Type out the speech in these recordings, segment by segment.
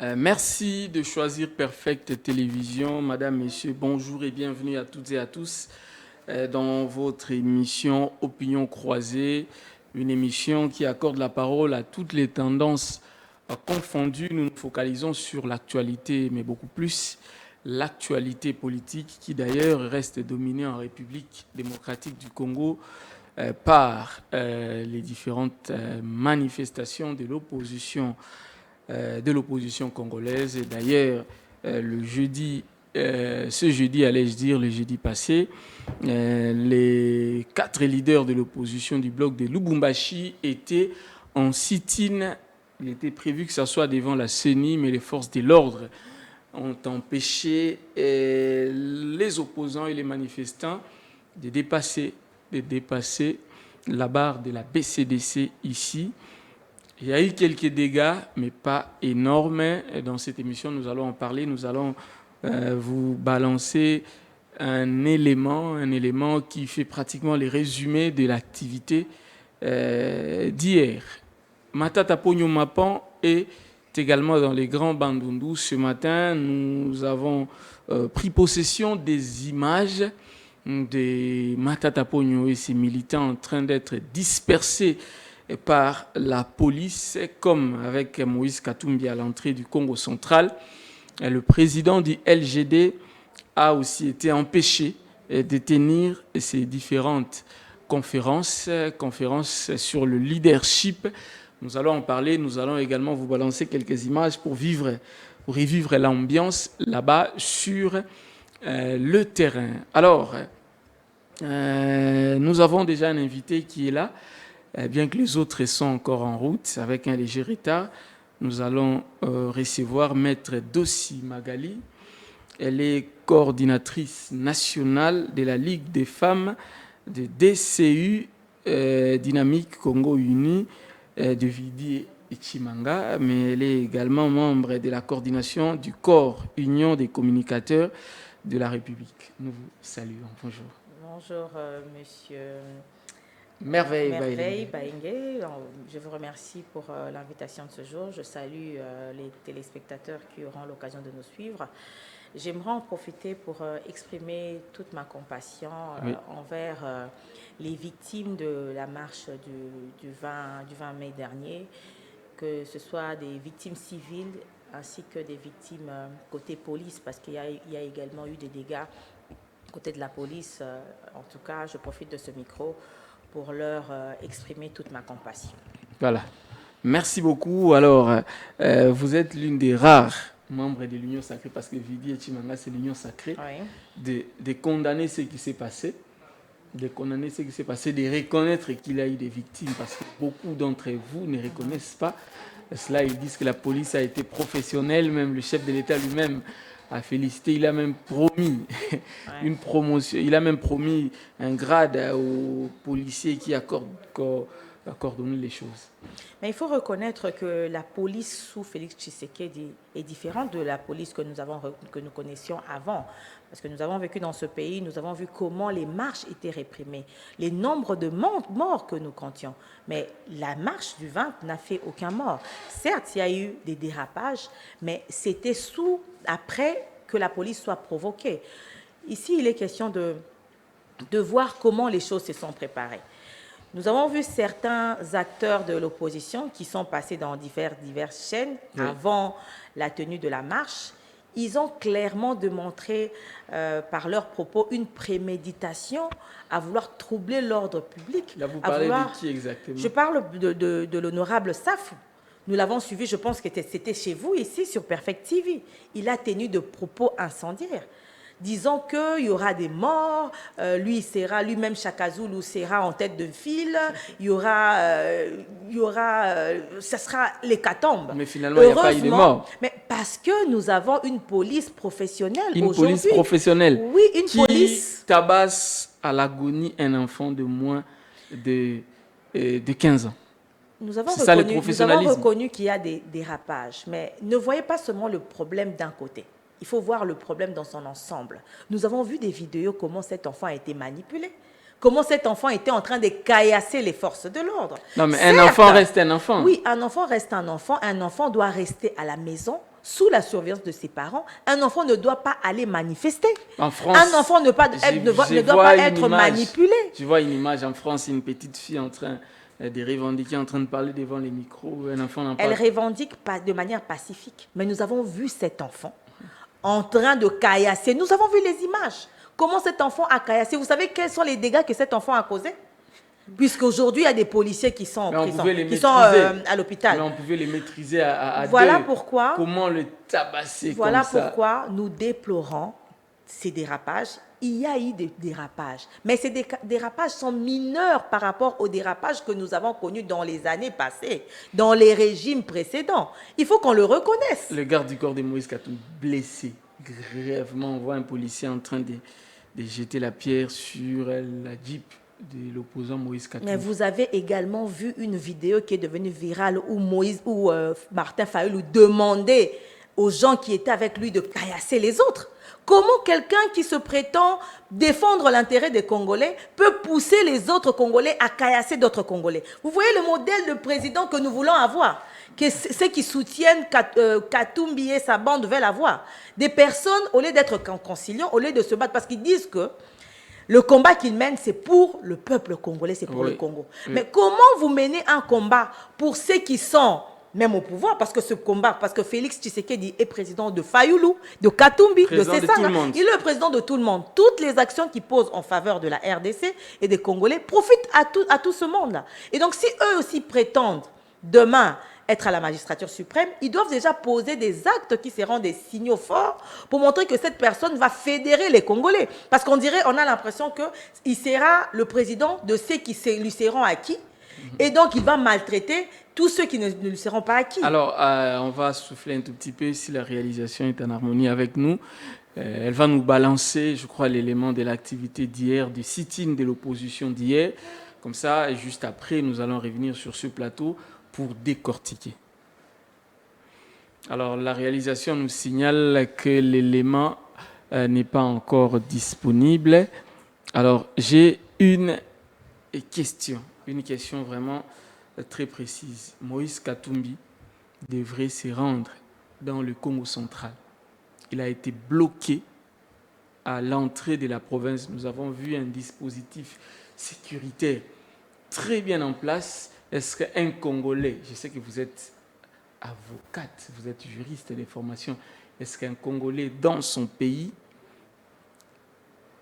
Merci de choisir Perfect Télévision. Madame, Messieurs, bonjour et bienvenue à toutes et à tous dans votre émission Opinion croisée, une émission qui accorde la parole à toutes les tendances confondues. Nous nous focalisons sur l'actualité, mais beaucoup plus l'actualité politique qui d'ailleurs reste dominée en République démocratique du Congo par les différentes manifestations de l'opposition congolaise. Et d'ailleurs, ce jeudi, allais-je dire, le jeudi passé, les 4 leaders de l'opposition du bloc de Lubumbashi étaient en sit-in. Il était prévu que ça soit devant la CENI, mais les forces de l'ordre ont empêché les opposants et les manifestants de dépasser la barre de la BCDC ici. Il y a eu quelques dégâts, mais pas énormes. Et dans cette émission, nous allons en parler. Nous allons vous balancer un élément qui fait pratiquement les résumés de l'activité d'hier. Matata Pogno Mapan est également dans les grands Bandundu. Ce matin, nous avons pris possession des images de Matata Pogno et ses militants en train d'être dispersés par la police, comme avec Moïse Katumbi à l'entrée du Congo central. Le président du LGD a aussi été empêché de tenir ses différentes conférences sur le leadership. Nous allons en parler, nous allons également vous balancer quelques images pour revivre l'ambiance là-bas sur le terrain. Alors, nous avons déjà un invité qui est là. Bien que les autres sont encore en route, avec un léger retard, nous allons recevoir Maître Dossi Magali. Elle est coordinatrice nationale de la Ligue des femmes de DCU Dynamique Congo Uni de Vidi et Chimanga, mais elle est également membre de la coordination du corps Union des communicateurs de la République. Nous vous saluons. Bonjour. Bonjour, monsieur. Merveille Baïngue. Je vous remercie pour l'invitation de ce jour. Je salue les téléspectateurs qui auront l'occasion de nous suivre. J'aimerais en profiter pour exprimer toute ma compassion envers les victimes de la marche du 20 mai dernier, que ce soit des victimes civiles ainsi que des victimes côté police, parce qu'il y a également eu des dégâts côté de la police. En tout cas, je profite de ce micro pour leur exprimer toute ma compassion. Voilà. Merci beaucoup. Alors, vous êtes l'une des rares membres de l'Union sacrée, parce que Vidi et Chimanga, c'est l'Union sacrée, de condamner ce qui s'est passé, de reconnaître qu'il y a eu des victimes, parce que beaucoup d'entre vous ne reconnaissent pas cela. Ils disent que la police a été professionnelle, même le chef de l'État lui-même a félicité, il a même promis une promotion, il a même promis un grade aux policiers qui coordonnent les choses. Mais il faut reconnaître que la police sous Félix Tshisekedi est différente de la police que nous connaissions avant. Parce que nous avons vécu dans ce pays, nous avons vu comment les marches étaient réprimées, les nombres de morts que nous comptions. Mais la marche du 20 n'a fait aucun mort. Certes, il y a eu des dérapages, mais c'était après que la police soit provoquée. Ici, il est question de voir comment les choses se sont préparées. Nous avons vu certains acteurs de l'opposition qui sont passés dans diverses chaînes avant la tenue de la marche. Ils ont clairement démontré par leurs propos une préméditation à vouloir troubler l'ordre public. Là, vous parlez de qui exactement? Je parle de l'honorable Safou. Nous l'avons suivi, je pense que c'était chez vous ici sur Perfect TV. Il a tenu de propos incendiaires, disant qu'il y aura des morts, lui-même Chaka Zulu sera en tête de file, ça sera l'hécatombe. Mais finalement, il n'y a pas eu de morts. Mais parce que nous avons une police professionnelle aujourd'hui. Une police professionnelle. Oui, qui tabasse à l'agonie un enfant de moins de 15 ans. Nous avons reconnu qu'il y a des dérapages, mais ne voyez pas seulement le problème d'un côté. Il faut voir le problème dans son ensemble. Nous avons vu des vidéos comment cet enfant a été manipulé, comment cet enfant était en train de caillasser les forces de l'ordre. Non, mais certes, un enfant reste un enfant. Oui, un enfant reste un enfant. Un enfant doit rester à la maison sous la surveillance de ses parents, un enfant ne doit pas aller manifester. En France, un enfant ne doit pas être manipulé. Je vois une image en France, une petite fille en train de revendiquer, en train de parler devant les micros. Un enfant n'en Elle revendique de manière pacifique. Mais nous avons vu cet enfant en train de caillasser. Nous avons vu les images. Comment cet enfant a caillassé. Vous savez quels sont les dégâts que cet enfant a causés? Puisqu'aujourd'hui, il y a des policiers qui sont en prison, qui sont à l'hôpital. Mais on pouvait les maîtriser à voilà deux. Pourquoi, comment le tabasser voilà comme ça. pourquoi nous déplorons ces dérapages. Il y a eu des dérapages, mais ces dérapages sont mineurs par rapport aux dérapages que nous avons connus dans les années passées, dans les régimes précédents. Il faut qu'on le reconnaisse. Le garde du corps de Moïse Katumbi, blessé grièvement, on voit un policier en train de jeter la pierre sur la Jeep de l'opposant Moïse Katumbi. Mais vous avez également vu une vidéo qui est devenue virale où Martin Fayulu demandait aux gens qui étaient avec lui de caillasser les autres. Comment quelqu'un qui se prétend défendre l'intérêt des Congolais peut pousser les autres Congolais à caillasser d'autres Congolais? Vous voyez le modèle de président que nous voulons avoir, que ceux qui soutiennent Katumbi et sa bande veulent avoir. Des personnes, au lieu d'être conciliants, au lieu de se battre, parce qu'ils disent que le combat qu'ils mènent, c'est pour le peuple congolais, c'est pour le Congo. Mais comment vous menez un combat pour ceux qui sont même au pouvoir, parce que Félix Tshisekedi est président de Fayulu, de Katumbi, de Sessanga. Il est le président de tout le monde. Toutes les actions qu'il pose en faveur de la RDC et des Congolais profitent à tout ce monde-là. Et donc, si eux aussi prétendent demain être à la magistrature suprême, ils doivent déjà poser des actes qui seront des signaux forts pour montrer que cette personne va fédérer les Congolais. Parce qu'on dirait, on a l'impression qu'il sera le président de ceux qui lui seront acquis, et donc il va maltraiter tous ceux qui ne lui seront pas acquis. Alors, on va souffler un tout petit peu si la réalisation est en harmonie avec nous. Elle va nous balancer, je crois, l'élément de l'activité d'hier, du sit-in de l'opposition d'hier. Comme ça, et juste après, nous allons revenir sur ce plateau pour décortiquer. Alors, la réalisation nous signale que l'élément n'est pas encore disponible. Alors, j'ai une question vraiment très précise. Moïse Katumbi devrait se rendre dans le Congo central. Il a été bloqué à l'entrée de la province. Nous avons vu un dispositif sécuritaire très bien en place. Est-ce qu'un Congolais, je sais que vous êtes avocate, vous êtes juriste de formation, est-ce qu'un Congolais dans son pays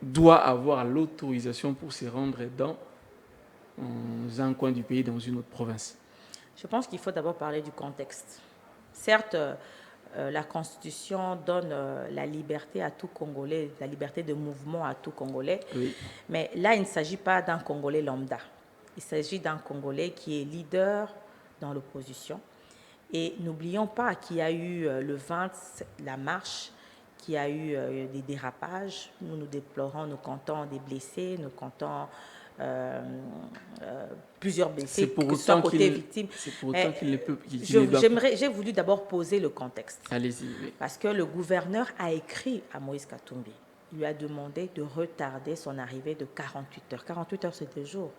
doit avoir l'autorisation pour se rendre dans un coin du pays, dans une autre province? Je pense qu'il faut d'abord parler du contexte. Certes, la Constitution donne la liberté à tout Congolais, la liberté de mouvement à tout Congolais. Oui. Mais là, il ne s'agit pas d'un Congolais lambda. Il s'agit d'un Congolais qui est leader dans l'opposition. Et n'oublions pas qu'il y a eu le 20, la marche, qu'il y a eu des dérapages. Nous déplorons, nous comptons des blessés, nous comptons plusieurs blessés, que ce soit côté victime. C'est pour autant qu'il ne peut pas. J'ai voulu d'abord poser le contexte. Allez-y. Oui. Parce que le gouverneur a écrit à Moïse Katumbi. Il lui a demandé de retarder son arrivée de 48 heures. 48 heures, c'est 2 jours.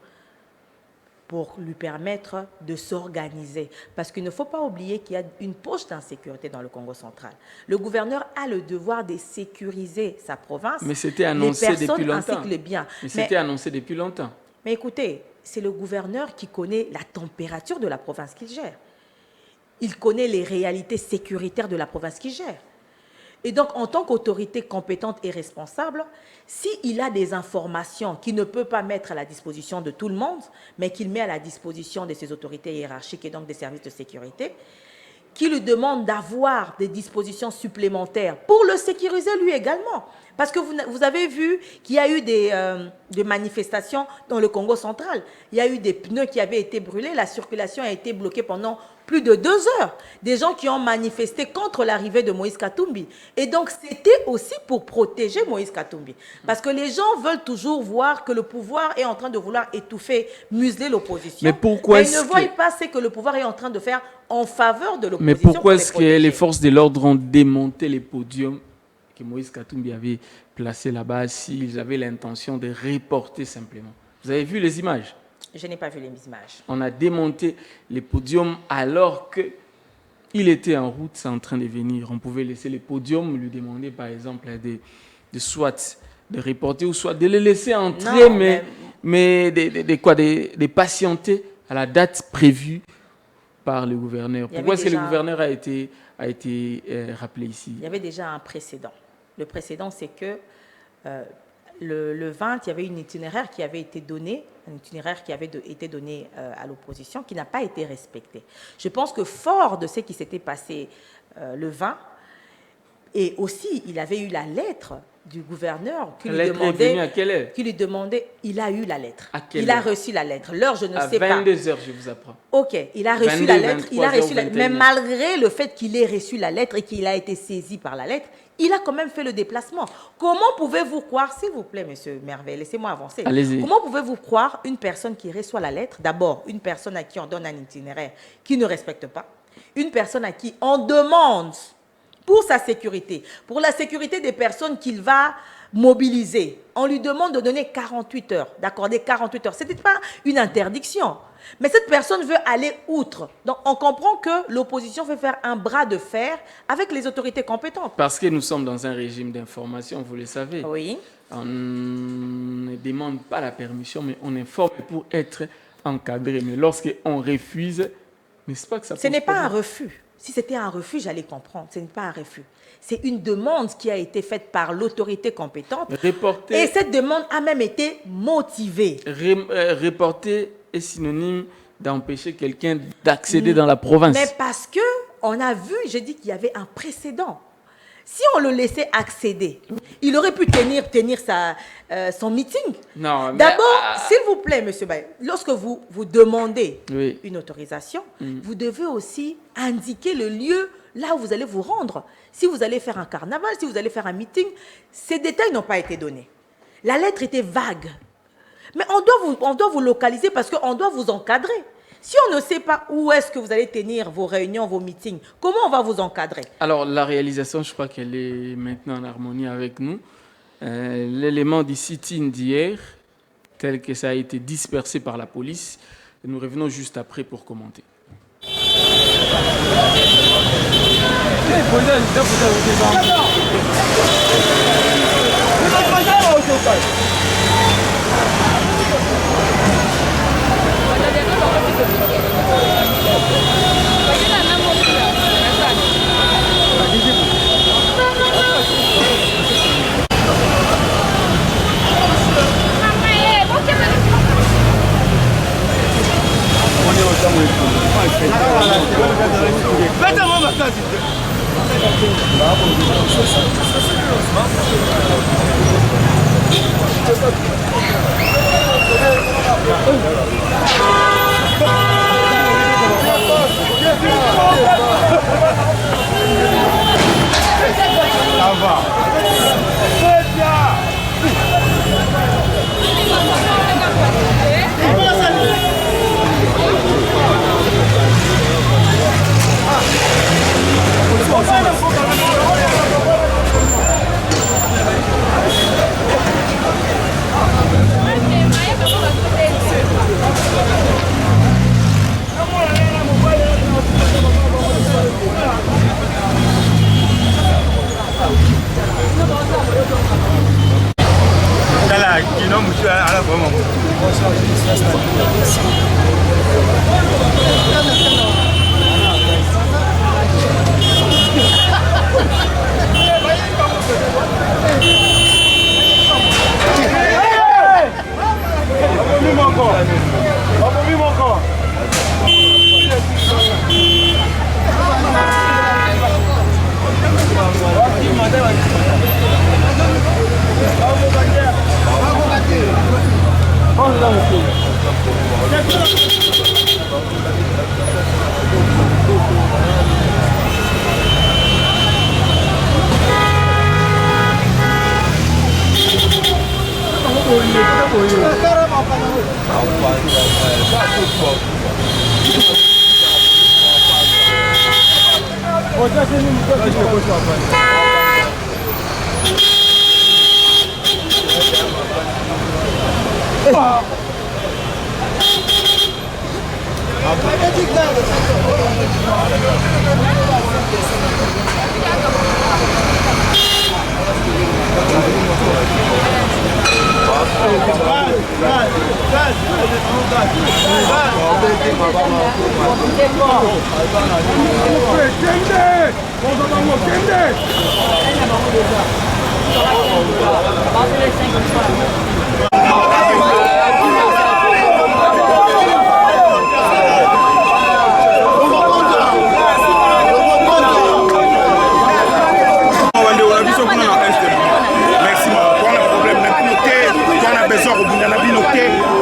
Pour lui permettre de s'organiser. Parce qu'il ne faut pas oublier qu'il y a une poche d'insécurité dans le Congo central. Le gouverneur a le devoir de sécuriser sa province. Mais c'était annoncé depuis longtemps. Ainsi que les biens. Mais c'était annoncé depuis longtemps. Mais écoutez, c'est le gouverneur qui connaît la température de la province qu'il gère. Il connaît les réalités sécuritaires de la province qu'il gère. Et donc, en tant qu'autorité compétente et responsable, s'il a des informations qu'il ne peut pas mettre à la disposition de tout le monde, mais qu'il met à la disposition de ses autorités hiérarchiques et donc des services de sécurité, qui lui demande d'avoir des dispositions supplémentaires pour le sécuriser lui également. Parce que vous avez vu qu'il y a eu des manifestations dans le Congo central. Il y a eu des pneus qui avaient été brûlés, la circulation a été bloquée pendant plus de 2 heures. Des gens qui ont manifesté contre l'arrivée de Moïse Katumbi. Et donc, c'était aussi pour protéger Moïse Katumbi. Parce que les gens veulent toujours voir que le pouvoir est en train de vouloir étouffer, museler l'opposition. Mais pourquoi ils ne voient pas ce que le pouvoir est en train de faire en faveur de l'opposition. Mais pourquoi est-ce que les forces de l'ordre ont démonté les podiums que Moïse Katumbi avait placés là-bas s'ils avaient l'intention de reporter simplement? Vous avez vu les images? Je n'ai pas vu les images. On a démonté les podiums alors que il était en route, c'est en train de venir. On pouvait laisser les podiums, lui demander par exemple soit de reporter ou soit de les laisser entrer, Non, mais de patienter à la date prévue par le gouverneur. Pourquoi est-ce que le gouverneur a été rappelé ici? Il y avait déjà un précédent. Le précédent, c'est que le 20, il y avait une itinéraire qui avait été donnée, un itinéraire qui avait été donné à l'opposition, qui n'a pas été respecté. Je pense que fort de ce qui s'était passé le 20, et aussi, il avait eu la lettre du gouverneur qui lui demandait... à quelle heure? Qui lui demandait, il a eu la lettre. À quelle il heure? a reçu la lettre. L'heure, je ne sais pas. À 22h, je vous apprends. Ok, il a reçu la lettre. Mais malgré le fait qu'il ait reçu la lettre et qu'il a été saisi par la lettre, il a quand même fait le déplacement. Comment pouvez-vous croire, s'il vous plaît, monsieur Merveille, laissez-moi avancer. Allez-y. Comment pouvez-vous croire une personne qui reçoit la lettre, d'abord, une personne à qui on donne un itinéraire qui ne respecte pas, une personne à qui on demande pour sa sécurité, pour la sécurité des personnes qu'il va mobiliser, on lui demande de donner 48 heures, d'accorder 48 heures. Ce n'était pas une interdiction. Mais cette personne veut aller outre. Donc, on comprend que l'opposition veut faire un bras de fer avec les autorités compétentes. Parce que nous sommes dans un régime d'information, vous le savez. Oui. On ne demande pas la permission, mais on informe pour être encadré. Mais lorsqu'on refuse, n'est-ce pas que ça pose Ce n'est pas problème? un refus. Si c'était un refus, j'allais comprendre. Ce n'est pas un refus. C'est une demande qui a été faite par l'autorité compétente. Et cette demande a même été motivée. Reporter est synonyme d'empêcher quelqu'un d'accéder dans la province. Mais parce qu'on a vu, j'ai dit qu'il y avait un précédent. Si on le laissait accéder, il aurait pu tenir son meeting. Non. D'abord, s'il vous plaît, monsieur Baye, lorsque vous demandez une autorisation, vous devez aussi indiquer le lieu là où vous allez vous rendre. Si vous allez faire un carnaval, si vous allez faire un meeting, ces détails n'ont pas été donnés. La lettre était vague. Mais on doit vous localiser parce qu'on doit vous encadrer. Si on ne sait pas où est-ce que vous allez tenir vos réunions, vos meetings, comment on va vous encadrer? Alors, la réalisation, je crois qu'elle est maintenant en harmonie avec nous. L'élément du sit-in d'hier, tel que ça a été dispersé par la police, nous revenons juste après pour commenter.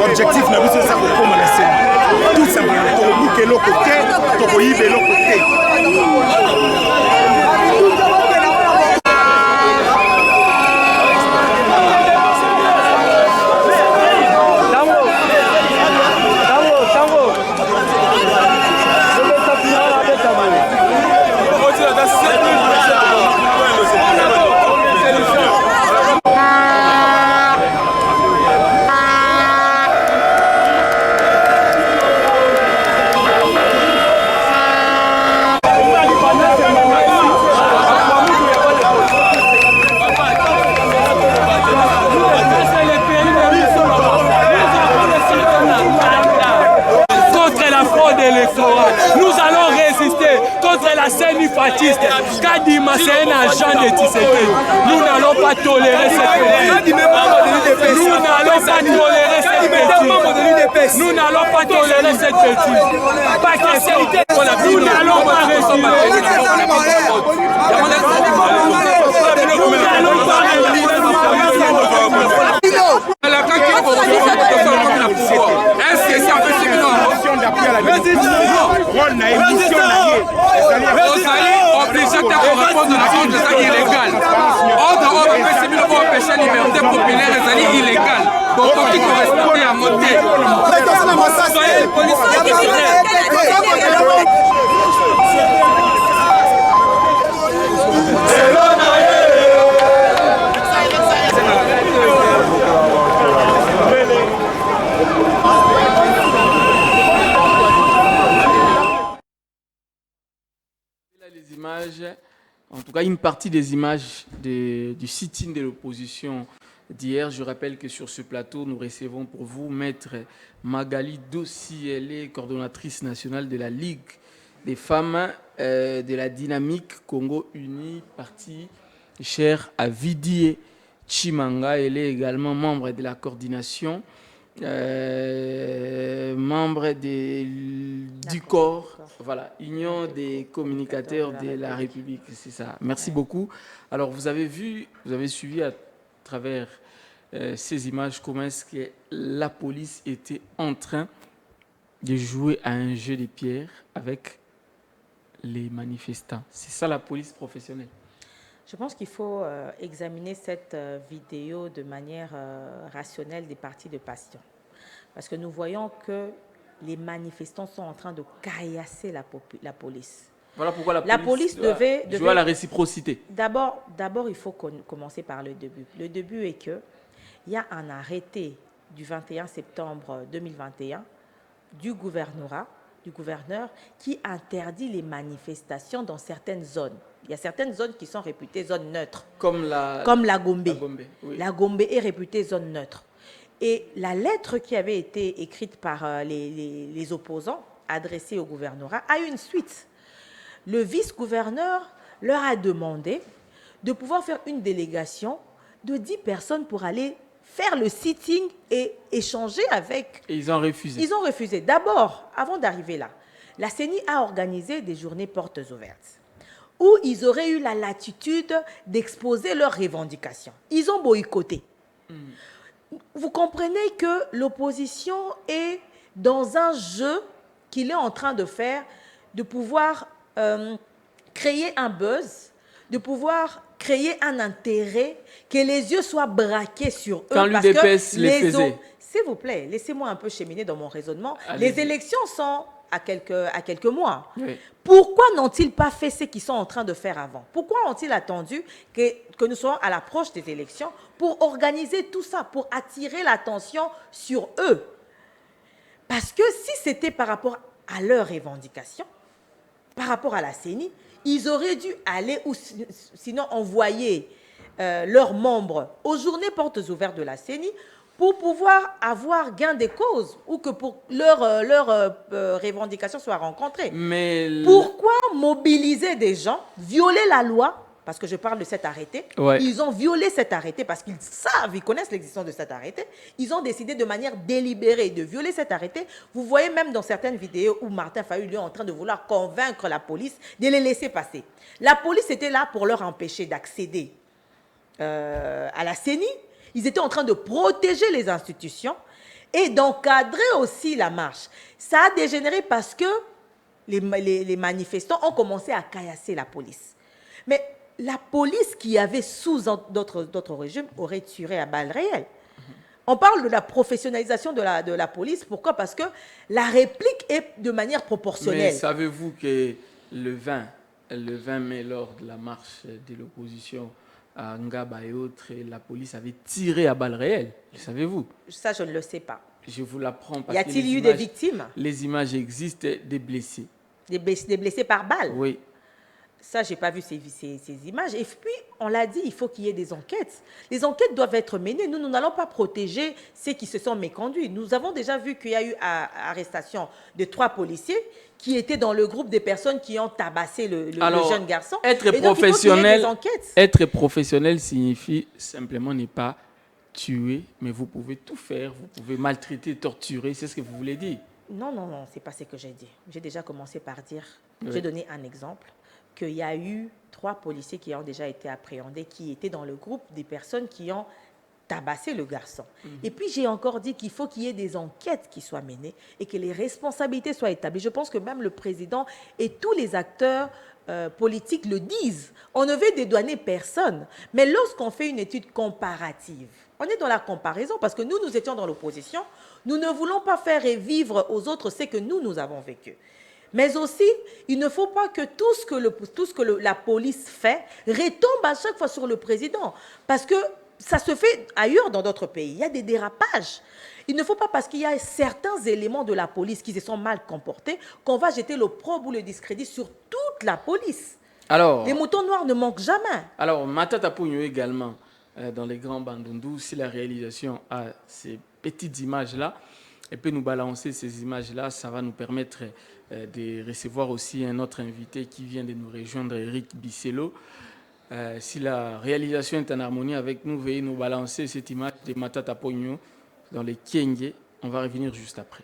Objectif na biso ça kokoma na scène tout simplement tokobuka eloko te tokoyiba eloko te. Nous allons résister contre la scène fatiste. Kadima, c'est un agent de Tshisekedi. Nous n'allons pas tolérer cette bêtise. Nous n'allons pas tolérer cette bêtise. Nous n'allons pas tolérer cette bêtise. Pas question. Nous n'allons pas retirer. Nous n'allons pas obligé de répondre à la cause de ça illégal. Ordre pour empêcher la liberté populaire est illégal. Donc, il faut respecter la montée. Soyez les policiers. Les images, en tout cas une partie des images du sit-in de l'opposition d'hier. Je rappelle que sur ce plateau, nous recevons pour vous Maître Magali Dossi. Elle est coordonnatrice nationale de la Ligue des femmes de la dynamique Congo Uni, parti cher à Vidier Chimanga. Elle est également membre de la coordination, membre du corps, voilà, Union des communicateurs de la République, c'est ça. Merci beaucoup. Alors, vous avez suivi à travers ces images comment est-ce que la police était en train de jouer à un jeu de pierre avec les manifestants. C'est ça la police professionnelle. Je pense qu'il faut examiner cette vidéo de manière rationnelle des parties de passion. Parce que nous voyons que les manifestants sont en train de caillasser la police. Voilà pourquoi la police devait jouer à la réciprocité. D'abord, il faut commencer par le début. Le début est qu'il y a un arrêté du 21 septembre 2021 du gouverneur qui interdit les manifestations dans certaines zones. Il y a certaines zones qui sont réputées zones neutres. Comme la Gombe. Oui. La Gombe est réputée zone neutre. Et la lettre qui avait été écrite par les opposants, adressée au gouvernorat, a eu une suite. Le vice-gouverneur leur a demandé de pouvoir faire une délégation de 10 personnes pour aller faire le sitting et échanger avec... Et ils ont refusé. Ils ont refusé. D'abord, avant d'arriver là, la CENI a organisé des journées portes ouvertes où ils auraient eu la latitude d'exposer leurs revendications. Ils ont boycotté. Vous comprenez que l'opposition est dans un jeu qu'il est en train de faire, de pouvoir créer un buzz, de pouvoir créer un intérêt, que les yeux soient braqués sur eux. Quand l'UDPS les faisait. S'il vous plaît, laissez-moi un peu cheminer dans mon raisonnement. Allez-y. Les élections sont à quelques mois. Oui. Pourquoi n'ont-ils pas fait ce qu'ils sont en train de faire avant? Pourquoi ont-ils attendu que nous soyons à l'approche des élections pour organiser tout ça, pour attirer l'attention sur eux? Parce que si c'était par rapport à leurs revendications, par rapport à la CENI, ils auraient dû aller ou sinon envoyer leurs membres aux journées portes ouvertes de la CENI pour pouvoir avoir gain de cause ou que pour leur revendication soit rencontrée. Mais pourquoi mobiliser des gens, violer la loi? Parce que je parle de cet arrêté. Ouais. Ils ont violé cet arrêté parce qu'ils savent, ils connaissent l'existence de cet arrêté. Ils ont décidé de manière délibérée de violer cet arrêté. Vous voyez même dans certaines vidéos où Martin Fayulu est en train de vouloir convaincre la police de les laisser passer. La police était là pour leur empêcher d'accéder à la CENI. Ils étaient en train de protéger les institutions et d'encadrer aussi la marche. Ça a dégénéré parce que les manifestants ont commencé à caillasser la police. Mais la police qui avait sous d'autres régimes aurait tiré à balles réelles. On parle de la professionnalisation de la police. Pourquoi? Parce que la réplique est de manière proportionnelle. Mais savez-vous que le 20 mai, lors de la marche de l'opposition à Ngaba et autres, la police avait tiré à balles réelles? Le savez-vous? Ça, je ne le sais pas. Je vous l'apprends parce y a-t-il eu des victimes? Les images existent, des blessés. Des blessés par balle? Oui. Ça, je n'ai pas vu ces images. Et puis, on l'a dit, il faut qu'il y ait des enquêtes. Les enquêtes doivent être menées. Nous n'allons pas protéger ceux qui se sont méconduits. Nous avons déjà vu qu'il y a eu arrestation de 3 policiers qui étaient dans le groupe des personnes qui ont tabassé le jeune garçon. Être professionnel signifie simplement ne pas tuer, mais vous pouvez tout faire. Vous pouvez maltraiter, torturer. C'est ce que vous voulez dire? Non, c'est pas ce que j'ai dit. J'ai déjà commencé par dire, oui. J'ai donné un exemple, qu'il y a eu 3 policiers qui ont déjà été appréhendés, qui étaient dans le groupe des personnes qui ont tabassé le garçon. Et puis, j'ai encore dit qu'il faut qu'il y ait des enquêtes qui soient menées et que les responsabilités soient établies. Je pense que même le président et tous les acteurs politiques le disent. On ne veut dédouaner personne. Mais lorsqu'on fait une étude comparative, on est dans la comparaison parce que nous étions dans l'opposition. Nous ne voulons pas faire revivre aux autres ce que nous avons vécu. Mais aussi, il ne faut pas que tout ce que la police fait retombe à chaque fois sur le président. Parce que ça se fait ailleurs dans d'autres pays. Il y a des dérapages. Il ne faut pas, parce qu'il y a certains éléments de la police qui se sont mal comportés, qu'on va jeter l'opprobre ou le discrédit sur toute la police. Alors, les moutons noirs ne manquent jamais. Alors, Matata Pogno également, dans les grands Bandundu, si la réalisation a ces petites images-là, elle peut nous balancer ces images-là, ça va nous permettre de recevoir aussi un autre invité qui vient de nous rejoindre, Eric Bisselo. Si la réalisation est en harmonie avec nous, veuillez nous balancer cette image de Matata Pogno dans les Kyenge. On va revenir juste après.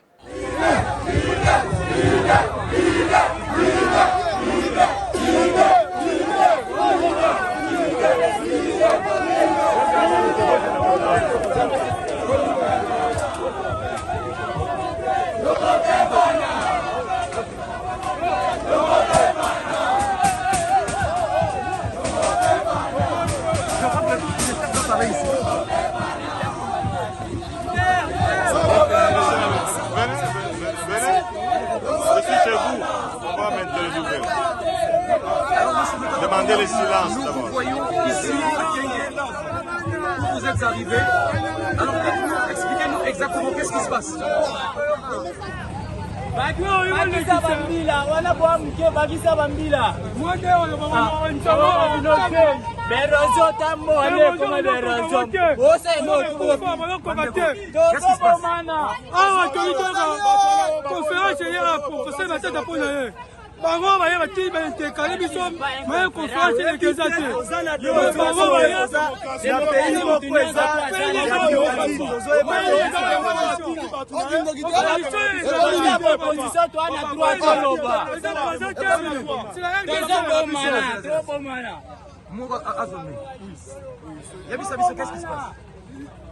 Demandez le silence d'abord. Nous voyons ici à Kyenge où vous êtes arrivés. Alors expliquez-nous exactement qu'est-ce qui se passe. bango baye bati baintekale biso maye conférence elekeza te bango baye qu'est-ce qui se passe?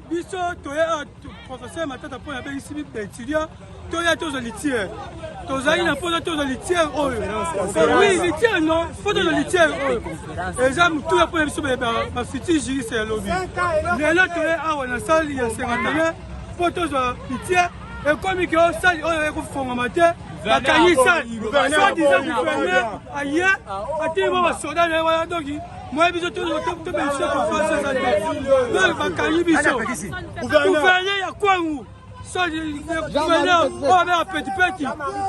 biso toya professeur Matata Pogno abengisi étudiant toya toza litière tozali na mposa toza litière oyo oui litière non mpo toza litière oyo eza motuya mpona biso bafutur juriste ya lobi lelo toya awa na sali ya 51 mpo tozwa litière ekomi ke osali oyo ekofongama te bakangi sali soi-disant gouverneur aye atili mo basoda na ye wana donki moi biso tobelisa conférence eza te donc bakangi biso gouverneur ya kwangu gouverneur oyo abeka petipeti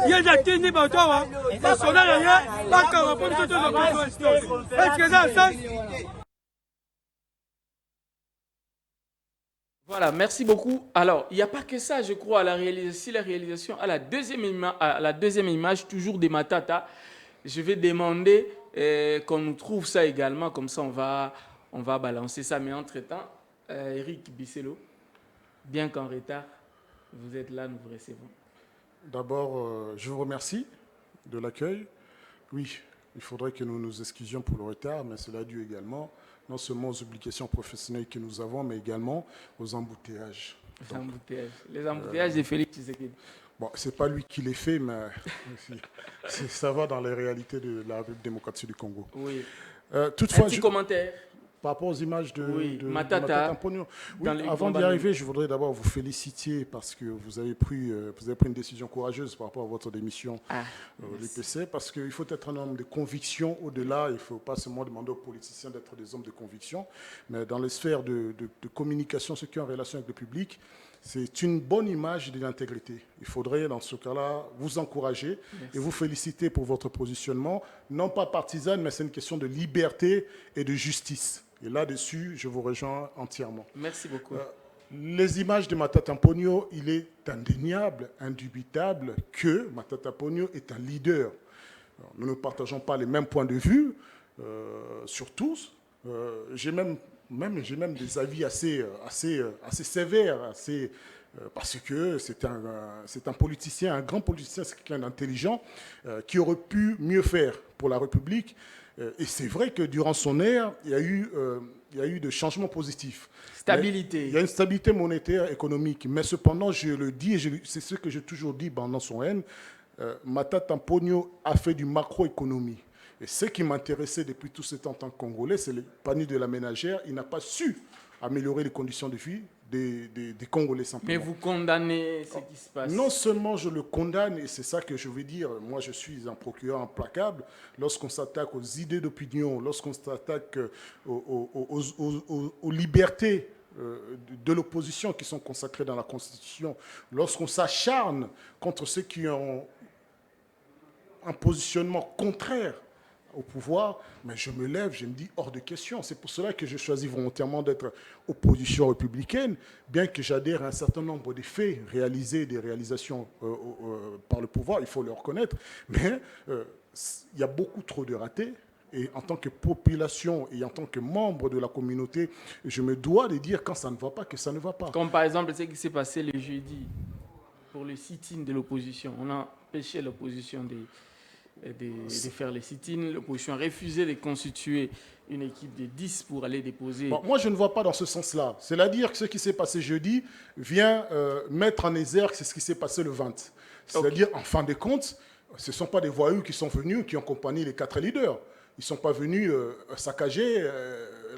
ye eza tindi bato awa basoda na ye bakanga mpo biso tozwa conférence te eske eza sens Voilà, merci beaucoup. Alors, il n'y a pas que ça, je crois, à la réalisation, à la deuxième image, toujours des Matata, je vais demander qu'on nous trouve ça également, comme ça on va balancer ça. Mais entre-temps, Eric Bisselo, bien qu'en retard, vous êtes là, nous vous recevons. D'abord, je vous remercie de l'accueil. Oui, il faudrait que nous nous excusions pour le retard, mais cela est dû également non seulement aux obligations professionnelles que nous avons, mais également aux embouteillages. Les embouteillages de Félix Tshisekedi. Bon, ce n'est pas lui qui les fait, mais ça va dans les réalités de la République démocratique du Congo. Oui. Toutefois, un petit commentaire. Par rapport aux images de Matata Ampogno. Oui, avant d'y arriver, je voudrais d'abord vous féliciter parce que vous avez pris une décision courageuse par rapport à votre démission l'IPC, parce qu'il faut être un homme de conviction au-delà. Il ne faut pas seulement demander aux politiciens d'être des hommes de conviction, mais dans les sphères de communication, ceux qui ont en relation avec le public, c'est une bonne image de l'intégrité. Il faudrait, dans ce cas-là, vous encourager et vous féliciter pour votre positionnement, non pas partisane, mais c'est une question de liberté et de justice. Et là-dessus, je vous rejoins entièrement. Merci beaucoup. Les images de Matata Ampogno, il est indéniable, indubitable que Matata Ampogno est un leader. Alors, nous ne partageons pas les mêmes points de vue sur tous. J'ai même des avis assez sévères, parce que c'est un politicien, un grand politicien, c'est quelqu'un d'intelligent, qui aurait pu mieux faire pour la République. Et c'est vrai que durant son ère, il y a eu de changements positifs. Stabilité. Il y a une stabilité monétaire, économique. Mais cependant, je le dis, et c'est ce que j'ai toujours dit pendant son règne, Matata Ampogno a fait du macroéconomie. Et ce qui m'intéressait depuis tout ce temps en tant que Congolais, c'est le panier de la ménagère. Il n'a pas su améliorer les conditions de vie des Congolais simplement. Mais vous condamnez ce qui se passe. Non seulement je le condamne, et c'est ça que je veux dire, moi je suis un procureur implacable, lorsqu'on s'attaque aux idées d'opinion, lorsqu'on s'attaque aux libertés de l'opposition qui sont consacrées dans la Constitution, lorsqu'on s'acharne contre ceux qui ont un positionnement contraire au pouvoir, mais je me lève, je me dis hors de question. C'est pour cela que je choisis volontairement d'être opposition républicaine, bien que j'adhère à un certain nombre de faits réalisés, des réalisations par le pouvoir, il faut le reconnaître, mais il y a beaucoup trop de ratés. Et en tant que population et en tant que membre de la communauté, je me dois de dire quand ça ne va pas, que ça ne va pas. Comme par exemple ce qui s'est passé le jeudi pour le sit-in de l'opposition. On a empêché l'opposition de faire les sit-in. L'opposition a refusé de constituer une équipe de 10 pour aller déposer... Bon, moi, je ne vois pas dans ce sens-là. C'est-à-dire que ce qui s'est passé jeudi vient mettre en exergue ce qui s'est passé le 20. C'est-à-dire, en fin de compte, ce ne sont pas des voyous qui sont venus, qui ont accompagné les 4 leaders. Ils ne sont pas venus saccager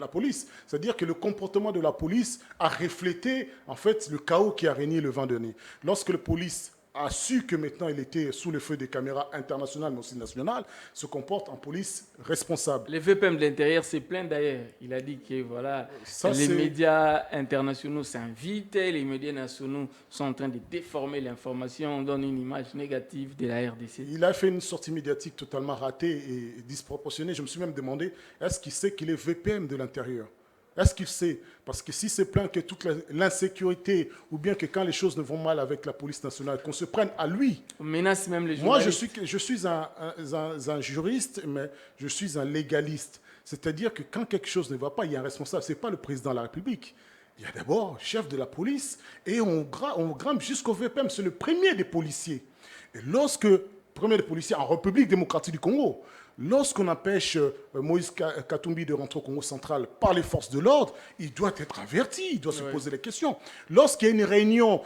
la police. C'est-à-dire que le comportement de la police a reflété, en fait, le chaos qui a régné le 20 dernier. Lorsque la police a su que maintenant il était sous le feu des caméras internationales, mais aussi nationales, se comporte en police responsable. Le VPM de l'Intérieur s'est plaint d'ailleurs. Il a dit que voilà, les médias internationaux s'invitent, les médias nationaux sont en train de déformer l'information, on donne une image négative de la RDC. Il a fait une sortie médiatique totalement ratée et disproportionnée. Je me suis même demandé, est-ce qu'il sait qu'il est VPM de l'Intérieur ? Est-ce qu'il sait? Parce que si c'est plein que toute l'insécurité, ou bien que quand les choses ne vont mal avec la police nationale, qu'on se prenne à lui. On menace même les journalistes. Moi, je suis un juriste, mais je suis un légaliste. C'est-à-dire que quand quelque chose ne va pas, il y a un responsable. Ce n'est pas le président de la République. Il y a d'abord le chef de la police et on grimpe jusqu'au VPM. C'est le premier des policiers. Et premier des policiers en République démocratique du Congo, lorsqu'on empêche Moïse Katumbi de rentrer au Congo central par les forces de l'ordre, il doit être averti, il doit se poser des questions. Lorsqu'il y a une réunion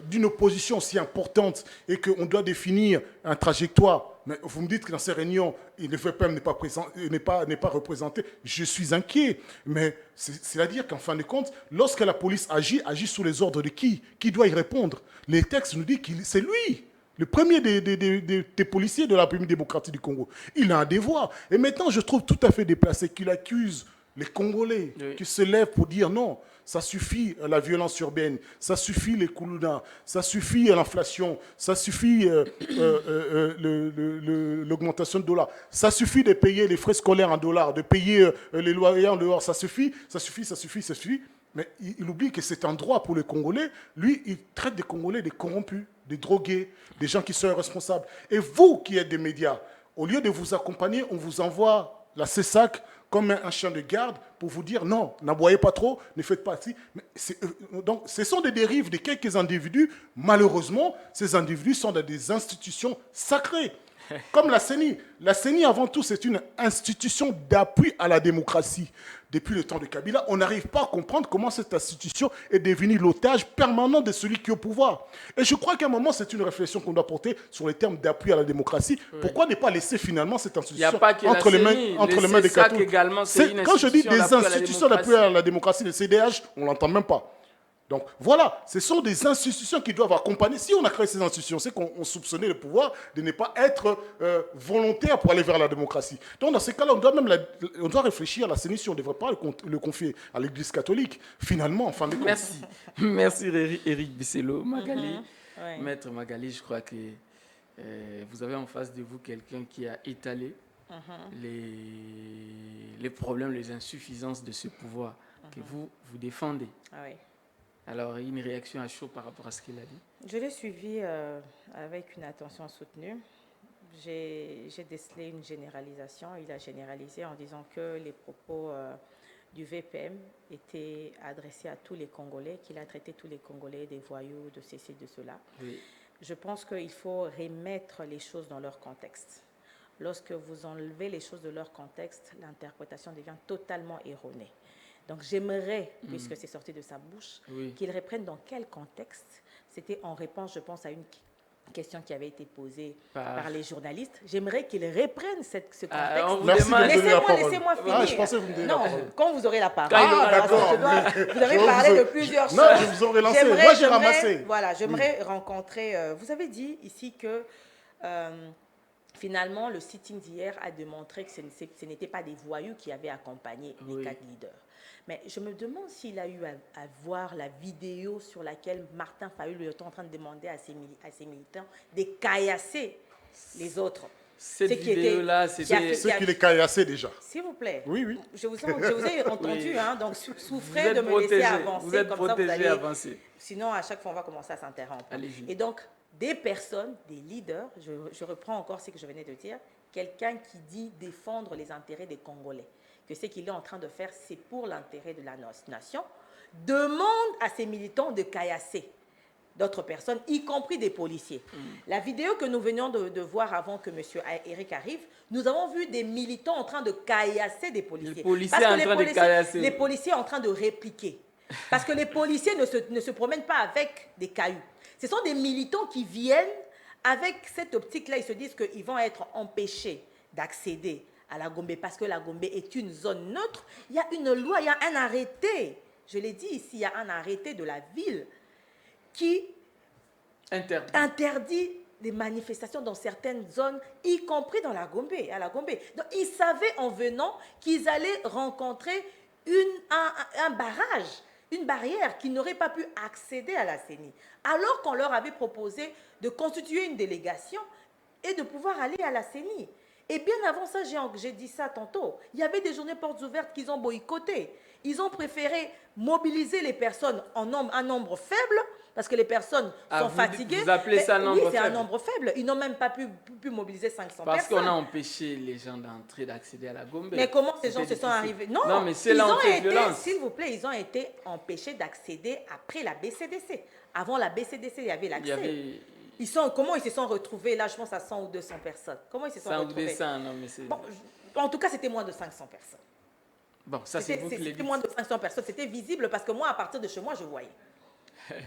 d'une opposition si importante et qu'on doit définir une trajectoire, mais vous me dites que dans ces réunions, le VPM n'est pas représenté, je suis inquiet. Mais c'est-à-dire qu'en fin de compte, lorsque la police agit sous les ordres de qui? Qui doit y répondre? Les textes nous disent que c'est lui. Le premier des policiers de la République démocratique du Congo. Il a un devoir. Et maintenant, je trouve tout à fait déplacé qu'il accuse les Congolais qui se lèvent pour dire non, ça suffit la violence urbaine, ça suffit les koulounas, ça suffit l'inflation, ça suffit l'augmentation de dollars, ça suffit de payer les frais scolaires en dollars, de payer les loyers en dollars, ça suffit. Mais il oublie que c'est un droit pour les Congolais. Lui, il traite des Congolais des corrompus, des drogués, des gens qui sont irresponsables. Et vous qui êtes des médias, au lieu de vous accompagner, on vous envoie la CESAC comme un chien de garde pour vous dire non, n'aboyez pas trop, ne faites pas ci. Mais donc, ce sont des dérives de quelques individus. Malheureusement, ces individus sont dans des institutions sacrées. Comme la CENI. La CENI, avant tout, c'est une institution d'appui à la démocratie. Depuis le temps de Kabila, on n'arrive pas à comprendre comment cette institution est devenue l'otage permanent de celui qui est au pouvoir. Et je crois qu'à un moment, c'est une réflexion qu'on doit porter sur les termes d'appui à la démocratie. Oui. Pourquoi ne pas laisser finalement cette institution entre les mains des catholiques? Quand je dis des institutions d'appui à la démocratie, les CDH, on ne l'entend même pas. Donc voilà, ce sont des institutions qui doivent accompagner. Si on a créé ces institutions, c'est qu'on soupçonnait le pouvoir de ne pas être volontaire pour aller vers la démocratie. Donc dans ces cas-là, on doit réfléchir à la CENI si on ne devrait pas le confier à l'Église catholique, finalement, en fin de compte. Merci. Merci Éric Bisselo. Magali, Maître Magali, je crois que vous avez en face de vous quelqu'un qui a étalé les problèmes, les insuffisances de ce pouvoir que vous défendez. Ah oui. Alors, une réaction à chaud par rapport à ce qu'il a dit? Je l'ai suivi avec une attention soutenue. J'ai décelé une généralisation. Il a généralisé en disant que les propos du VPM étaient adressés à tous les Congolais, qu'il a traité tous les Congolais des voyous, de ceci, de cela. Oui. Je pense qu'il faut remettre les choses dans leur contexte. Lorsque vous enlevez les choses de leur contexte, l'interprétation devient totalement erronée. Donc j'aimerais, puisque c'est sorti de sa bouche, qu'il reprenne dans quel contexte. C'était en réponse, je pense, à une question qui avait été posée par les journalistes. J'aimerais qu'il reprenne ce contexte. Laissez-moi finir. Je pensais que vous me donniez la parole. Quand vous aurez la parole. D'accord. Vous avez parlé de plusieurs choses. Non, je vous aurais lancé. Moi, j'ai ramassé. Voilà, j'aimerais rencontrer... vous avez dit ici que... finalement, le sitting d'hier a démontré que ce n'était pas des voyous qui avaient accompagné les 4 leaders. Mais je me demande s'il a eu à voir la vidéo sur laquelle Martin Fayulu est en train de demander à ses militants de caillasser les autres. Cette vidéo-là, c'était... Ceux qui les caillassaient déjà. S'il vous plaît. Oui. Je vous ai entendu, hein, donc souffrez de me laisser avancer. Vous êtes comme protégé, ça, vous allez... avancer. Sinon, à chaque fois, on va commencer à s'interrompre. Et donc, des personnes, des leaders, je reprends encore ce que je venais de dire, quelqu'un qui dit défendre les intérêts des Congolais, que ce qu'il est en train de faire, c'est pour l'intérêt de la nation, demande à ses militants de caillasser d'autres personnes, y compris des policiers. La vidéo que nous venions de voir avant que M. Eric arrive, nous avons vu des militants en train de caillasser des policiers. Les policiers en train de répliquer. Parce que les policiers ne se promènent pas avec des cailloux. Ce sont des militants qui viennent avec cette optique-là. Ils se disent qu'ils vont être empêchés d'accéder à la Gombe parce que la Gombe est une zone neutre. Il y a une loi, il y a un arrêté. Je l'ai dit ici, il y a un arrêté de la ville qui interdit les manifestations dans certaines zones, y compris dans la Gombe, à la Gombe. Donc, ils savaient en venant qu'ils allaient rencontrer un barrage, une barrière qui n'aurait pas pu accéder à la CENI. Alors qu'on leur avait proposé de constituer une délégation et de pouvoir aller à la CENI. Et bien avant ça, j'ai dit ça tantôt, il y avait des journées portes ouvertes qu'ils ont boycottées. Ils ont préféré mobiliser les personnes en un nombre faible, parce que les personnes sont fatiguées. Vous appelez ça un nombre faible? Oui, c'est un nombre faible. Ils n'ont même pas pu mobiliser 500 personnes. Parce qu'on a empêché les gens d'entrer, d'accéder à la Gombe. Mais comment ces gens se sont arrivés? Non, mais c'est là où on fait violence. S'il vous plaît, ils ont été empêchés d'accéder après la BCDC. Avant la BCDC, il y avait l'accès. Comment ils se sont retrouvés là, je pense à 100 ou 200 personnes. Comment ils se sont retrouvés? 100 ou 200, non, mais c'est... Bon, en tout cas, c'était moins de 500 personnes. Bon, ça c'est vous qui l'avez dit. C'était moins de 500 personnes. C'était visible parce que moi, à partir de chez moi, je voyais.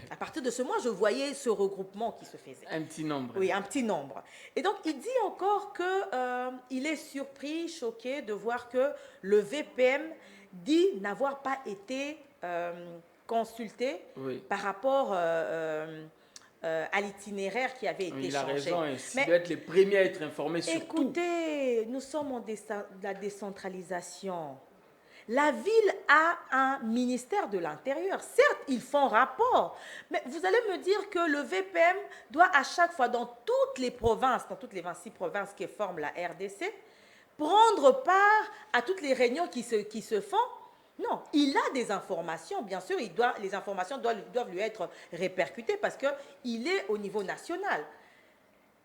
À partir de ce mois, je voyais ce regroupement qui se faisait. Un petit nombre. Oui, un petit nombre. Et donc, il dit encore qu'il est surpris, choqué de voir que le VPM dit n'avoir pas été consulté par rapport à l'itinéraire qui avait été changé. Il a raison, il doit être les premiers à être informés sur tout. Écoutez, nous sommes en la décentralisation. La ville a un ministère de l'Intérieur. Certes, ils font rapport, mais vous allez me dire que le VPM doit à chaque fois, dans toutes les provinces, dans toutes les 26 provinces qui forment la RDC, prendre part à toutes les réunions qui se font Non, il a des informations, bien sûr, les informations doivent lui être répercutées parce qu'il est au niveau national.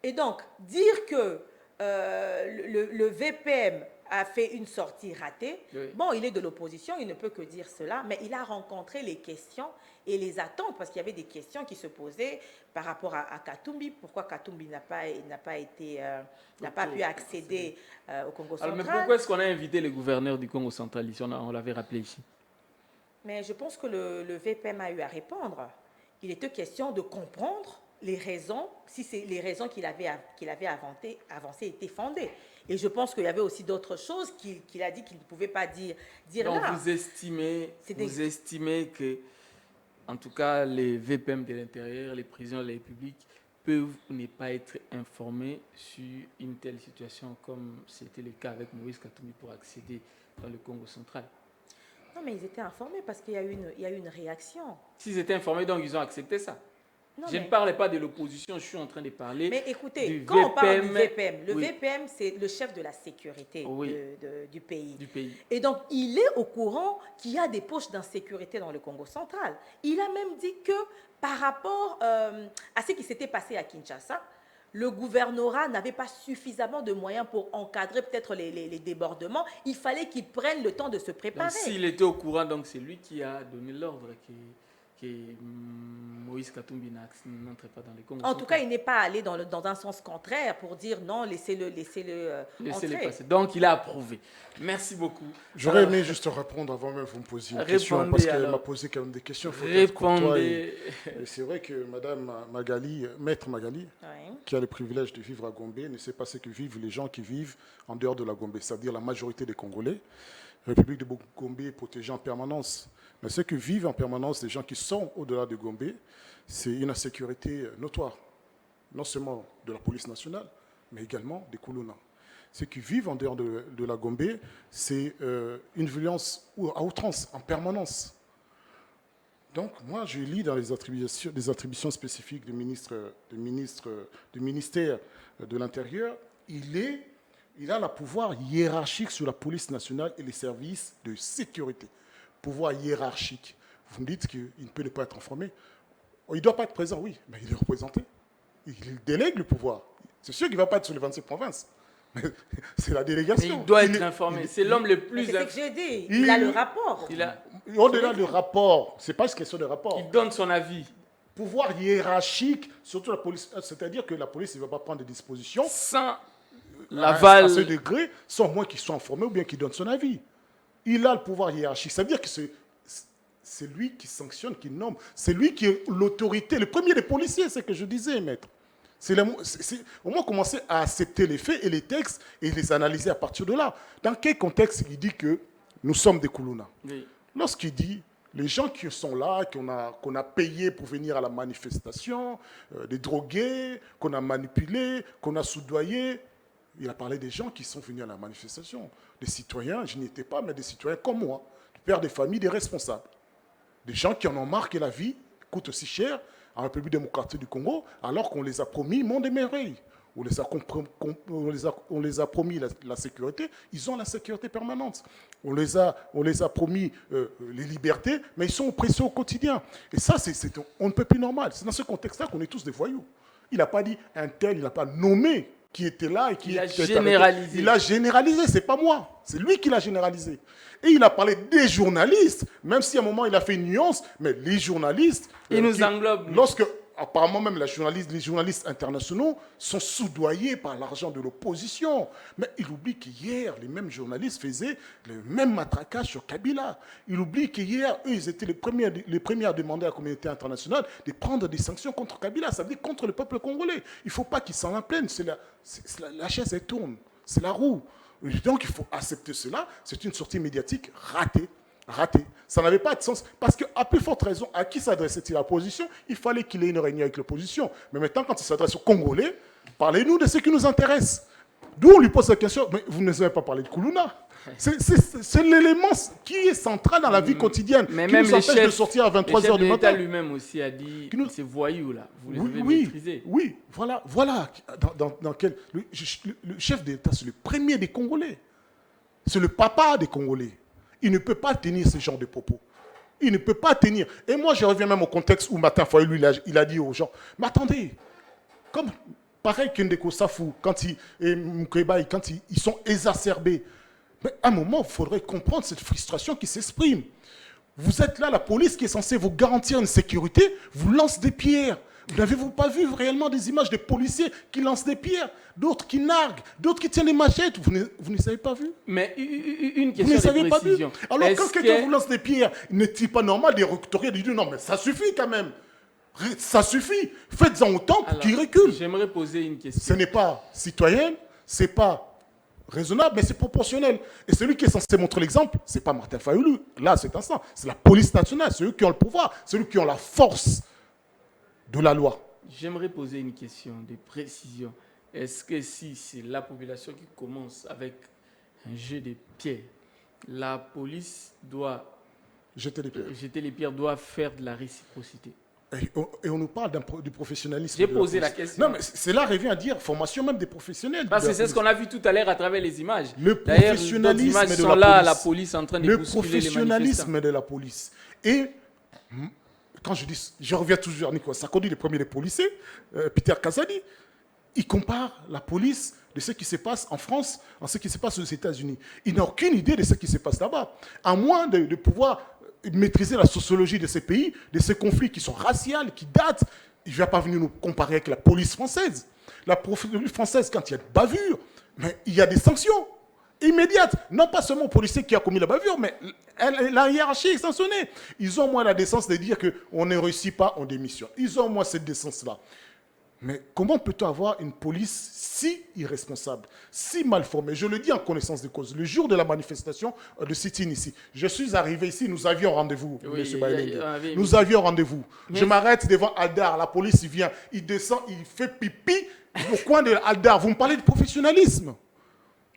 Et donc, dire que le VPM a fait une sortie ratée, oui. Bon, il est de l'opposition, il ne peut que dire cela, mais il a rencontré les questions et les attentes, parce qu'il y avait des questions qui se posaient par rapport à Katumbi. Pourquoi Katumbi n'a pas pu accéder au Congo central? Alors, mais pourquoi est-ce qu'on a invité les gouverneurs du Congo central ici? On l'avait rappelé ici. Mais je pense que le VPM a eu à répondre. Il était question de comprendre les raisons, si les raisons qu'il avait avancées étaient fondées. Et je pense qu'il y avait aussi d'autres choses qu'il a dit qu'il ne pouvait pas dire donc là. Vous estimez que, en tout cas, les VPM de l'intérieur, les prisons de la République, peuvent ne pas être informés sur une telle situation comme c'était le cas avec Moïse Katumbi pour accéder dans le Congo central? Non, mais ils étaient informés parce qu'il y a eu une réaction. S'ils étaient informés, donc ils ont accepté ça. Non, je ne parlais pas de l'opposition, je suis en train de parler. Mais écoutez, quand on parle du VPM, le VPM, c'est le chef de la sécurité du pays. Et donc, il est au courant qu'il y a des poches d'insécurité dans le Congo central. Il a même dit que par rapport à ce qui s'était passé à Kinshasa, le gouvernorat n'avait pas suffisamment de moyens pour encadrer peut-être les débordements. Il fallait qu'il prenne le temps de se préparer. S'il était au courant, donc c'est lui qui a donné l'ordre que Moïse Katumbi n'entre pas dans les Congo. En tout cas, il n'est pas allé dans un sens contraire pour dire non, laissez-le passer. Donc, il a approuvé. Merci beaucoup. J'aurais aimé juste répondre avant même que vous me posiez une question, parce qu'elle m'a posé quand même des questions. Répondez. C'est vrai que Madame Magali, Maître Magali, qui a le privilège de vivre à Gombe, ne sait pas ce que vivent les gens qui vivent en dehors de la Gombe, c'est-à-dire la majorité des Congolais. La République de Gombe est protégée en permanence. Mais ceux qui vivent en permanence, les gens qui sont au-delà de Gombe, c'est une insécurité notoire, non seulement de la police nationale, mais également des Kuluna. Ceux qui vivent en dehors de la Gombe, c'est une violence à outrance, en permanence. Donc, moi, je lis dans des attributions spécifiques du ministère de l'Intérieur, il a le pouvoir hiérarchique sur la police nationale et les services de sécurité. Pouvoir hiérarchique. Vous me dites qu'il ne peut pas être informé. Il ne doit pas être présent, oui, mais il est représenté. Il délègue le pouvoir. C'est sûr qu'il ne va pas être sur les 25 provinces. Mais c'est la délégation. Mais il doit être informé. C'est l'homme le plus... C'est ce que j'ai dit. Il a le rapport. Au-delà du rapport, ce n'est pas une question de rapport. Il donne son avis. Pouvoir hiérarchique, surtout la police. C'est-à-dire que la police ne va pas prendre des dispositions sans l'aval. À ce degré, sans moins qu'il soit informé ou bien qu'il donne son avis. Il a le pouvoir hiérarchique. Ça veut dire que c'est lui qui sanctionne, qui nomme. C'est lui qui est l'autorité. Le premier des policiers, c'est ce que je disais, maître. Au moins commencer à accepter les faits et les textes et les analyser à partir de là. Dans quel contexte il dit que nous sommes des Kuluna? Oui. Lorsqu'il dit les gens qui sont là, qu'on a payés pour venir à la manifestation, des drogués, qu'on a manipulés, qu'on a soudoyés, il a parlé des gens qui sont venus à la manifestation. Des citoyens, je n'y étais pas, mais des citoyens comme moi, des pères de famille, des responsables. Des gens qui en ont marre que la vie coûte aussi cher en République démocratique du Congo, alors qu'on les a promis monde et merveille. On les a promis la sécurité, ils ont la sécurité permanente. On les a promis les libertés, mais ils sont oppressés au quotidien. Et ça, on ne peut plus normal. C'est dans ce contexte-là qu'on est tous des voyous. Il n'a pas dit un tel, il n'a pas nommé qui était là et qui a généralisé. Il a généralisé, c'est pas moi, c'est lui qui l'a généralisé. Et il a parlé des journalistes, même si à un moment il a fait une nuance, mais les journalistes... Il nous englobe. Lorsque, apparemment même les journalistes internationaux sont soudoyés par l'argent de l'opposition. Mais il oublie qu'hier, les mêmes journalistes faisaient le même matraquage sur Kabila. Il oublie qu'hier, eux, ils étaient les premiers à demander à la communauté internationale de prendre des sanctions contre Kabila, ça veut dire contre le peuple congolais. Il ne faut pas qu'ils s'en plaignent, la chaise, elle tourne, c'est la roue. Donc il faut accepter cela, c'est une sortie médiatique ratée. Ça n'avait pas de sens. Parce qu'à plus forte raison, à qui s'adressait-il l'opposition? Il fallait qu'il ait une réunion avec l'opposition. Mais maintenant, quand il s'adresse aux Congolais, parlez-nous de ce qui nous intéresse. D'où on lui pose la question, mais vous ne savez pas parler de Kuluna. C'est l'élément qui est central dans la vie quotidienne, mais qui même nous empêche de sortir à 23h du matin. L'État lui-même aussi a dit, ces voyous là, vous les avez maîtrisés. Oui, voilà. Dans quel, le chef d'État, c'est le premier des Congolais. C'est le papa des Congolais. Il ne peut pas tenir ce genre de propos. Il ne peut pas tenir. Et moi, je reviens même au contexte où Martin Fayulu, il a dit aux gens, mais attendez, comme pareil qu'Ndeko Safou, et Moukébaï, quand ils sont exacerbés, mais à un moment, il faudrait comprendre cette frustration qui s'exprime. Vous êtes là, la police qui est censée vous garantir une sécurité, vous lance des pierres. N'avez-vous pas vu réellement des images de policiers qui lancent des pierres, d'autres qui narguent, d'autres qui tiennent des machettes? Vous ne les avez pas vus? Mais une Vous ne les question avez de pas vus? précision. Alors Est-ce quand quelqu'un que- vous lance des pierres, n'est-il pas normal de rectorer, de dire non, mais ça suffit quand même. Ça suffit. Faites-en autant pour Alors, qu'ils reculent. J'aimerais poser une Ce question. n'est pas citoyen, ce n'est pas raisonnable, mais c'est proportionnel. Et celui qui est censé montrer l'exemple, ce n'est pas Martin Fayulu, là, à cet instant. C'est la police nationale, c'est eux qui ont le pouvoir, c'est eux qui ont la force de la loi. J'aimerais poser une question de précision. Est-ce que si c'est la population qui commence avec un jeu de pierres, la police doit Jeter les pierres. jeter les pierres, doit faire de la réciprocité? Et on nous parle du professionnalisme. J'ai de posé police. la question. Non, mais cela revient à dire formation même des professionnels. Parce de que la c'est ce qu'on a vu tout à l'heure à travers les images. Le D'ailleurs, professionnalisme d'autres images de sont la là, police. la police en train de Le bousculer les manifestants. professionnalisme de la police. Et quand je reviens toujours à Nicolas Sarkozy, le premier des policiers, Peter Kazadi, il compare la police de ce qui se passe en France à ce qui se passe aux États-Unis. Il n'a aucune idée de ce qui se passe là-bas. À moins de pouvoir maîtriser la sociologie de ces pays, de ces conflits qui sont raciaux, qui datent, il ne va pas venir nous comparer avec la police française. La police française, quand il y a de bavure, mais il y a des sanctions immédiates. Non pas seulement au policier qui a commis la bavure, mais la hiérarchie est sanctionnée. Ils ont au moins la décence de dire qu'on ne réussit pas, on démissionne. Ils ont au moins cette décence-là. Mais comment peut-on avoir une police si irresponsable, si mal formée? Je le dis en connaissance de cause. Le jour de la manifestation de sit-in ici, je suis arrivé ici, nous avions rendez-vous, Oui, M. il y Bailey. avait- Nous avions rendez-vous. Mais- Je m'arrête devant Aldar, la police il vient, il descend, il fait pipi au coin de Aldar. Vous me parlez de professionnalisme.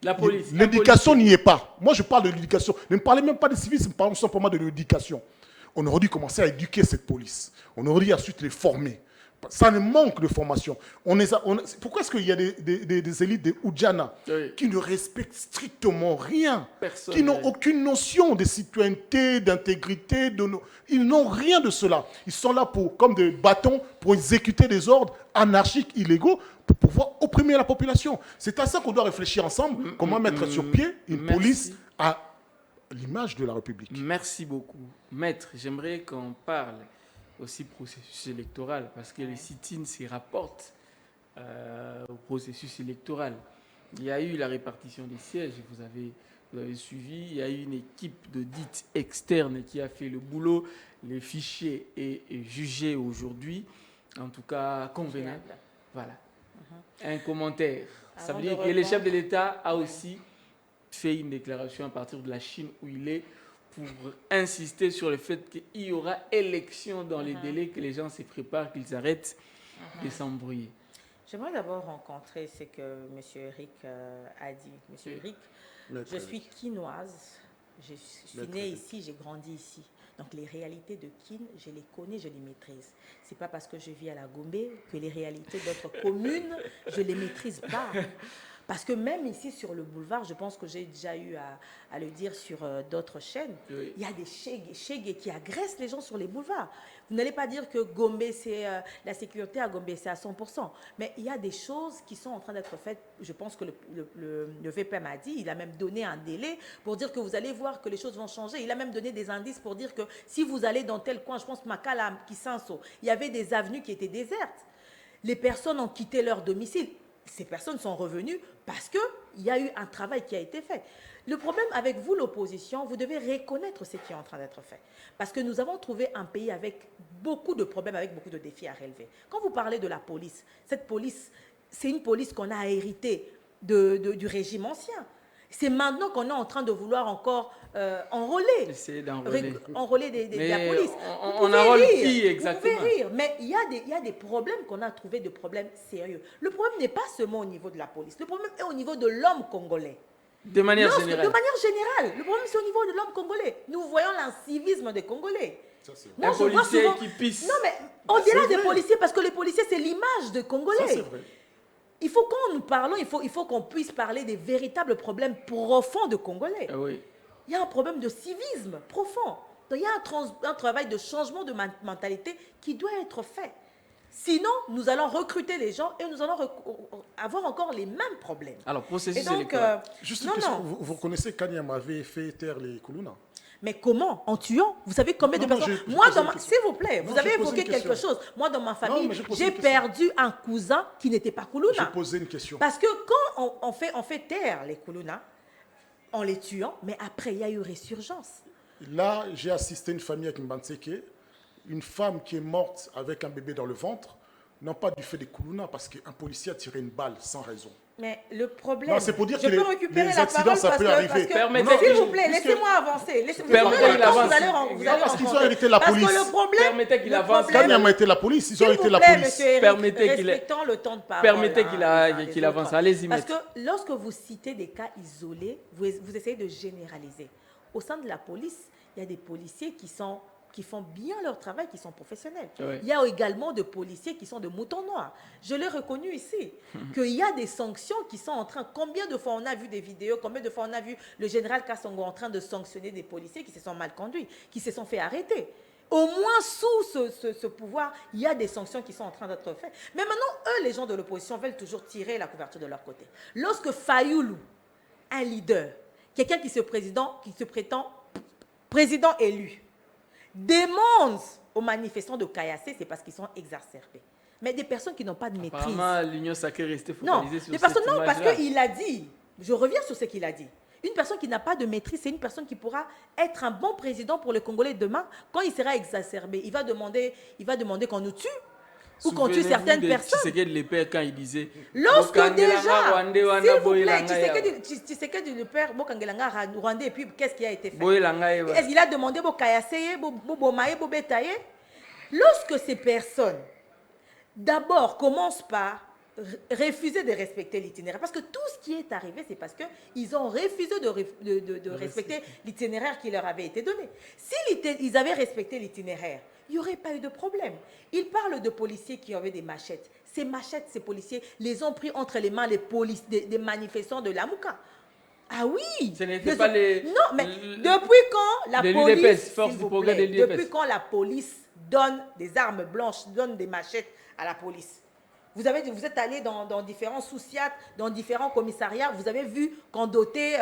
La police. L'éducation n'y est pas. Moi, je parle de l'éducation. Ne me parlez même pas de civisme, parlons simplement de l'éducation. On aurait dû commencer à éduquer cette police. On aurait dû ensuite les former. Ça ne manque de formation. Pourquoi est-ce qu'il y a des élites de Oudjana Oui. qui ne respectent strictement rien, Personne, qui n'ont oui. aucune notion de citoyenneté, d'intégrité, ils n'ont rien de cela. Ils sont là comme des bâtons pour exécuter des ordres anarchiques, illégaux, pour pouvoir opprimer la population. C'est à ça qu'on doit réfléchir ensemble, comment mettre sur pied une merci. police à l'image de la République. Merci beaucoup. Maître, j'aimerais qu'on parle aussi processus électoral, parce que les sit-ins s'y rapportent au processus électoral. Il y a eu la répartition des sièges, vous avez suivi, il y a eu une équipe d'audit externe qui a fait le boulot, les fichiers est jugé aujourd'hui, en tout cas convenable. Voilà. Un commentaire. Ça veut dire que le chef de l'État a aussi fait une déclaration à partir de la Chine où il est pour insister sur le fait qu'il y aura élection dans les délais, que les gens se préparent, qu'ils arrêtent de s'embrouiller. J'aimerais d'abord rencontrer ce que M. Eric a dit. M. Eric, je suis quinoise, je suis née ici, j'ai grandi ici. Donc les réalités de Kin, je les connais, je les maîtrise. Ce n'est pas parce que je vis à la Gombe que les réalités d'autres communes, je ne les maîtrise pas. Parce que même ici sur le boulevard, je pense que j'ai déjà eu à le dire sur d'autres chaînes, Oui. il y a des chégués qui agressent les gens sur les boulevards. Vous n'allez pas dire que Gombe, c'est la sécurité à Gombe, c'est à 100%. Mais il y a des choses qui sont en train d'être faites. Je pense que le VPM a dit, il a même donné un délai pour dire que vous allez voir que les choses vont changer. Il a même donné des indices pour dire que si vous allez dans tel coin, je pense Makala, Kisanso, il y avait des avenues qui étaient désertes. Les personnes ont quitté leur domicile. Ces personnes sont revenues parce qu'il y a eu un travail qui a été fait. Le problème avec vous, l'opposition, vous devez reconnaître ce qui est en train d'être fait. Parce que nous avons trouvé un pays avec beaucoup de problèmes, avec beaucoup de défis à relever. Quand vous parlez de la police, cette police, c'est une police qu'on a héritée du régime ancien. C'est maintenant qu'on est en train de vouloir encore enrôler. Essayer d'enrôler. Enrôler la police. On enrôle qui exactement? Vous pouvez rire, mais il y a des problèmes qu'on a trouvés, des problèmes sérieux. Le problème n'est pas seulement au niveau de la police. Le problème est au niveau de l'homme congolais. De manière Non, générale. de manière générale. Le problème, c'est au niveau de l'homme congolais. Nous voyons l'incivisme des Congolais. Un je vois policier souvent- qui pisse. Non, mais au-delà des policiers, parce que les policiers, c'est l'image des Congolais. Ça, c'est vrai. Il faut quand nous parlons, il faut qu'on puisse parler des véritables problèmes profonds de Congolais. Ah oui. il y a un problème de civisme profond. Donc, il y a un travail de changement de mentalité qui doit être fait. Sinon, nous allons recruter les gens et nous allons avoir encore les mêmes problèmes. Alors, processus électoral. Juste une question, vous reconnaissez qu'Aniam avait fait taire les Koulouna? Mais comment? En tuant? Vous savez combien de personnes? Moi, s'il vous plaît, vous avez évoqué quelque chose. Moi, dans ma famille, j'ai perdu un cousin qui n'était pas Koulouna. Je posais une question. Parce que quand on fait taire les Koulouna, en les tuant, mais après, il y a eu résurgence. Là, j'ai assisté à une famille avec Mbanseke, une femme qui est morte avec un bébé dans le ventre, non pas du fait des Koulouna, parce qu'un policier a tiré une balle sans raison. Mais le problème, non, c'est pour dire je que peux récupérer les la accidents, parole ça peut arriver. S'il vous plaît, laissez-moi avancer. Parce qu'ils ont arrêté la police. Parce que le problème, permettez qu'il avance. Quand il a été la police, ils ont arrêté la police. Respectons le temps de parole. Permettez qu'il avance. Allez-y, parce que lorsque vous citez des cas isolés, vous essayez de généraliser. Au sein de la police, il y a des policiers qui font bien leur travail, qui sont professionnels. Oui. Il y a également des policiers qui sont de moutons noirs. Je l'ai reconnu ici, qu'il y a des sanctions qui sont en train... Combien de fois on a vu des vidéos, combien de fois on a vu le général Kassongo en train de sanctionner des policiers qui se sont mal conduits, qui se sont fait arrêter. Au moins, sous ce pouvoir, il y a des sanctions qui sont en train d'être faites. Mais maintenant, eux, les gens de l'opposition, veulent toujours tirer la couverture de leur côté. Lorsque Fayoulou, un leader, quelqu'un qui se prétend président élu, demande aux manifestants de caillasser, c'est parce qu'ils sont exacerbés. Mais des personnes qui n'ont pas de maîtrise. Apparemment, l'Union sacrée est restée focalisée sur des personnes, cette non, parce image-là. qu'il a dit, je reviens sur ce qu'il a dit, une personne qui n'a pas de maîtrise, c'est une personne qui pourra être un bon président pour les Congolais demain. Quand il sera exacerbé, il va demander qu'on nous tue ou qu'on tue certaines personnes. Tshisekedi le père quand il disait lorsque déjà, s'il vous plaît, Tshisekedi le père, Bokangelanga Rwandais, et puis qu'est-ce qui a été fait? Est-ce qu'il a demandé Bokayasseye, Bobomaye, Bobetaye? Lorsque ces personnes, d'abord, commencent par refuser de respecter l'itinéraire, parce que tout ce qui est arrivé, c'est parce qu'ils ont refusé de respecter l'itinéraire qui leur avait été donné. S'ils avaient respecté l'itinéraire, il n'y aurait pas eu de problème. Ils parlent de policiers qui avaient des machettes. Ces machettes, ces policiers, les ont pris entre les mains des manifestants de Lamouka. Ah oui! Ce n'était pas les... Non, mais depuis quand la police... Force du progrès de l'UDPS. Depuis quand la police donne des armes blanches, donne des machettes à la police? Vous êtes allé dans différents sous-siats, dans différents commissariats, vous avez vu qu'on dotait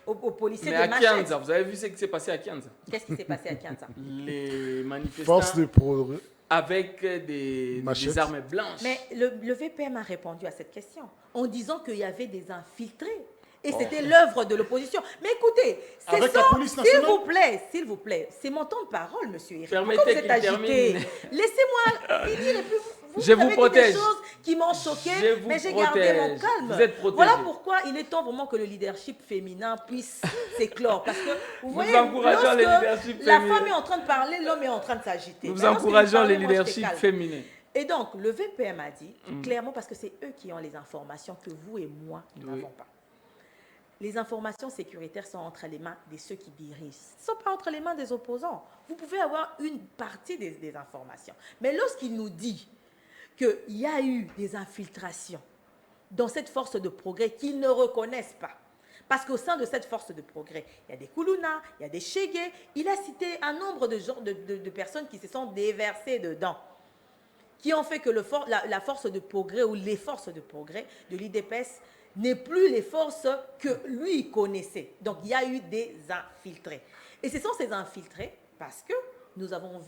aux policiers de machettes. Mais à Kianza, vous avez vu ce qui s'est passé à Kianza? Qu'est-ce qui s'est passé à Kianza? Les manifestants Force de progrès. avec des armes blanches. Mais le VPM a répondu à cette question en disant qu'il y avait des infiltrés. Et c'était l'œuvre de l'opposition. Mais écoutez, c'est Avec ça, la police nationale. s'il vous plaît, c'est mon temps de parole, monsieur Eric. Permettez Pourquoi vous êtes qu'il agité? termine. Laissez-moi finir et puis Je vous avez dit protège. des choses qui m'ont choqué, mais j'ai gardé mon calme. Vous êtes protégé. Voilà pourquoi il est temps vraiment que le leadership féminin puisse s'éclore. Parce que vous voyez, encourageons lorsque les leaderships la féminins. femme est en train de parler, l'homme est en train de s'agiter. Nous Mais lorsque encourageons vous parlez, les moi, je leaderships calme. féminins. Et donc, le VPM a dit, clairement, parce que c'est eux qui ont les informations que vous et moi, nous n'avons pas. Les informations sécuritaires sont entre les mains de ceux qui dirigent. Elles ne sont pas entre les mains des opposants. Vous pouvez avoir une partie des informations. Mais lorsqu'il nous dit qu'il y a eu des infiltrations dans cette force de progrès qu'ils ne reconnaissent pas, parce qu'au sein de cette force de progrès, il y a des Koulouna, il y a des Chégué, il a cité un nombre de personnes qui se sont déversées dedans, qui ont fait que la force de progrès ou les forces de progrès de l'UDPS n'est plus les forces que lui connaissait. Donc, il y a eu des infiltrés. Et ce sont ces infiltrés parce que nous avons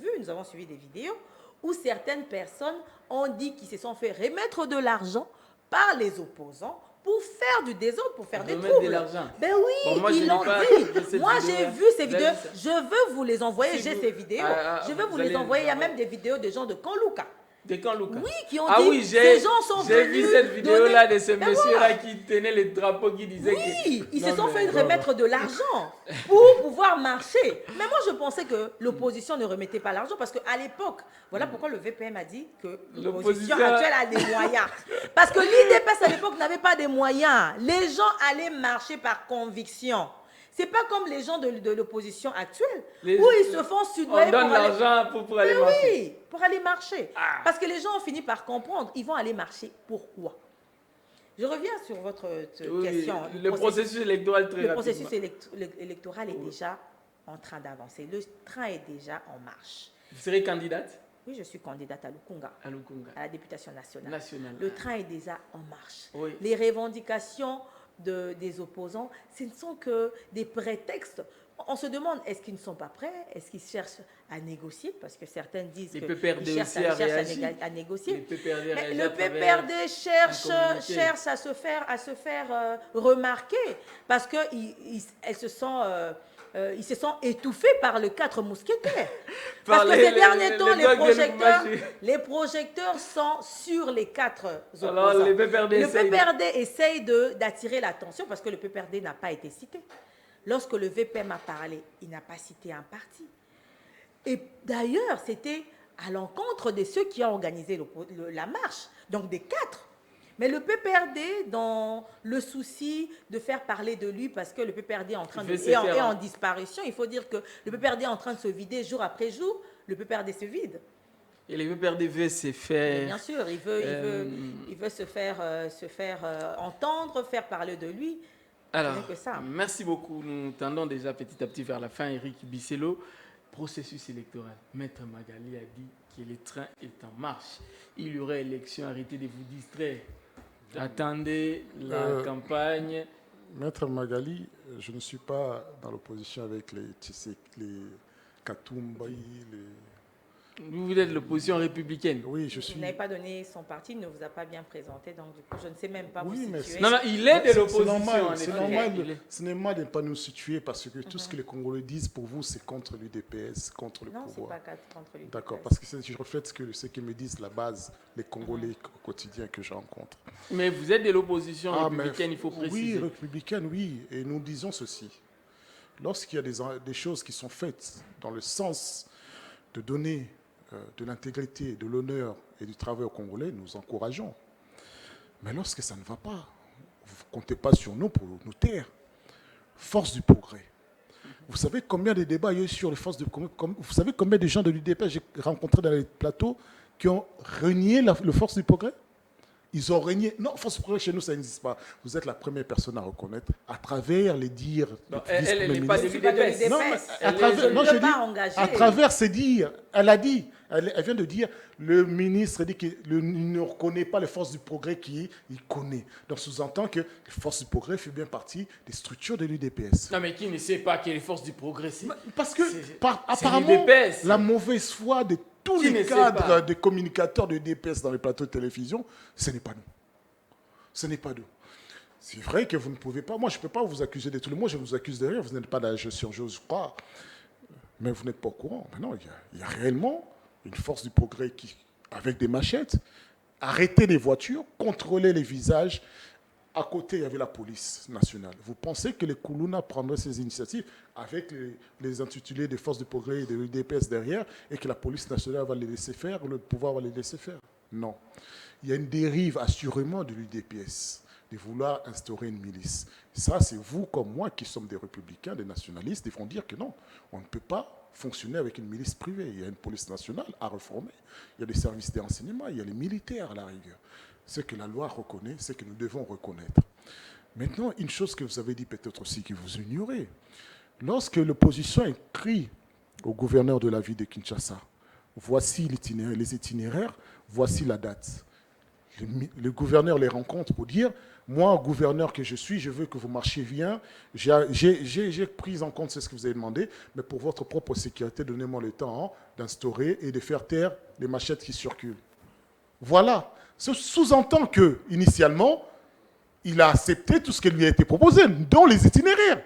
suivi des vidéos où certaines personnes ont dit qu'ils se sont fait remettre de l'argent par les opposants pour faire du désordre, pour faire des troubles. De l'argent. Ben oui, Bon, moi, ils l'ont dit. Moi, j'ai vu ces vidéos. Je veux vous les envoyer. J'ai ces vidéos. Je veux vous les envoyer. Il y a même des vidéos de gens de Kanlouka. De Kanlouka. Oui, qui ont dit ces gens sont venus. J'ai vu cette vidéo-là de ce monsieur-là qui tenait le drapeau qui disait ils se sont fait remettre de l'argent pour pouvoir marcher. Mais moi, je pensais que l'opposition ne remettait pas l'argent parce qu'à l'époque, voilà pourquoi le VPM a dit que l'opposition actuelle a des moyens. Parce que l'IDPS à l'époque n'avait pas de moyens. Les gens allaient marcher par conviction. C'est pas comme les gens de l'opposition actuelle, où ils se font soudoyer. On donne l'argent pour aller marcher. Oui, pour aller marcher. Parce que les gens ont fini par comprendre, ils vont aller marcher. Pourquoi? Je reviens sur votre Oui, question. le processus électoral très Le rapidement. processus électoral est déjà en train d'avancer. Le train est déjà en marche. Vous serez candidate Oui, je suis candidate à Lukunga, à Lukunga. à la députation nationale. Nationale. Le train est déjà en marche. Oui. Les revendications des opposants, ce ne sont que des prétextes. On se demande, est-ce qu'ils ne sont pas prêts? Est-ce qu'ils cherchent à négocier? Parce que certains disent qu'ils cherchent à négocier. Mais le PPRD cherche à se faire remarquer parce qu'ils se sont étouffés par le 4 mousquetaires. Parce que ces derniers temps, les projecteurs sont sur les 4 opposants. Alors, le PPRD essaye d'attirer l'attention parce que le PPRD n'a pas été cité. Lorsque le VPM a parlé, il n'a pas cité un parti. Et d'ailleurs, c'était à l'encontre de ceux qui ont organisé la marche, donc des 4. Mais le PPRD, dans le souci de faire parler de lui, parce que le PPRD est en disparition, il faut dire que le PPRD est en train de se vider jour après jour, le PPRD se vide. Et le PPRD veut se faire... Mais bien sûr, il veut se faire entendre, faire parler de lui. Alors, que ça. Merci beaucoup. Nous tendons déjà petit à petit vers la fin. Eric Bisselo, processus électoral. Maître Magali a dit que le train est en marche. Il y aurait élection, arrêtez de vous distraire. Attendez la campagne. Maître Magali, je ne suis pas dans l'opposition avec les Katumba, Vous êtes l'opposition républicaine. Oui, je suis. Vous n'avez pas donné son parti, il ne vous a pas bien présenté, donc du coup, je ne sais même pas vous mais situer. Non, il est de l'opposition. C'est normal, ce n'est mal de ne pas nous situer parce que tout ce que les Congolais disent pour vous, c'est contre l'UDPS, contre le pouvoir. Non, ce n'est pas contre l'UDPS. D'accord, parce que je reflète ce que me disent la base, les Congolais au quotidien que je rencontre. Mais vous êtes de l'opposition républicaine, il faut préciser. Oui, républicaine, oui. Et nous disons ceci. Lorsqu'il y a des choses qui sont faites dans le sens de donner de l'intégrité, de l'honneur et du travail aux Congolais, nous encourageons. Mais lorsque ça ne va pas, vous ne comptez pas sur nous pour nous taire. Force du progrès. Vous savez combien de débats il y a eu sur les forces du progrès? Vous savez combien de gens de l'UDP j'ai rencontrés dans les plateaux qui ont renié le force du progrès? Ils ont régné. Non, force du progrès chez nous, ça n'existe pas. Vous êtes la première personne à reconnaître à travers les dires. Elle n'est pas de l'UDPS. Non, à travers ces dires, elle vient de dire, le ministre dit qu'il ne reconnaît pas les forces du progrès qu'il connaît. Donc, sous-entend que les forces du progrès font bien partie des structures de l'UDPS. Non, mais qui ne sait pas que les forces du progrès, c'est... Parce que, apparemment, la mauvaise foi de tous les cadres de communicateurs de l'UDPS dans les plateaux de télévision, ce n'est pas nous. Ce n'est pas nous. C'est vrai que vous ne pouvez pas... Moi, je ne peux pas vous accuser de tout le monde. Je vous accuse de rien. Vous n'êtes pas dans la gestion, j'ose croire. Mais vous n'êtes pas au courant. Mais non, il y a réellement une force du progrès qui, avec des machettes, arrêter les voitures, contrôler les visages. À côté, il y avait la police nationale. Vous pensez que les Koulouna prendraient ces initiatives avec les intitulés des forces du progrès et de l'UDPS derrière et que la police nationale va les laisser faire, le pouvoir va les laisser faire? Non. Il y a une dérive assurément de l'UDPS de vouloir instaurer une milice. Ça, c'est vous comme moi qui sommes des républicains, des nationalistes, qui vont dire que non, on ne peut pas fonctionner avec une milice privée. Il y a une police nationale à réformer. Il y a des services de renseignement, il y a les militaires à la rigueur. Ce que la loi reconnaît, c'est que nous devons reconnaître. Maintenant, une chose que vous avez dit peut-être aussi que vous ignorez. Lorsque l'opposition écrit au gouverneur de la ville de Kinshasa, voici les itinéraires, voici la date. Le gouverneur les rencontre pour dire, moi, gouverneur que je suis, je veux que vous marchiez bien. J'ai pris en compte ce que vous avez demandé, mais pour votre propre sécurité, donnez-moi le temps d'instaurer et de faire taire les machettes qui circulent. Voilà. Ce sous-entend que, initialement, il a accepté tout ce qui lui a été proposé, dont les itinéraires.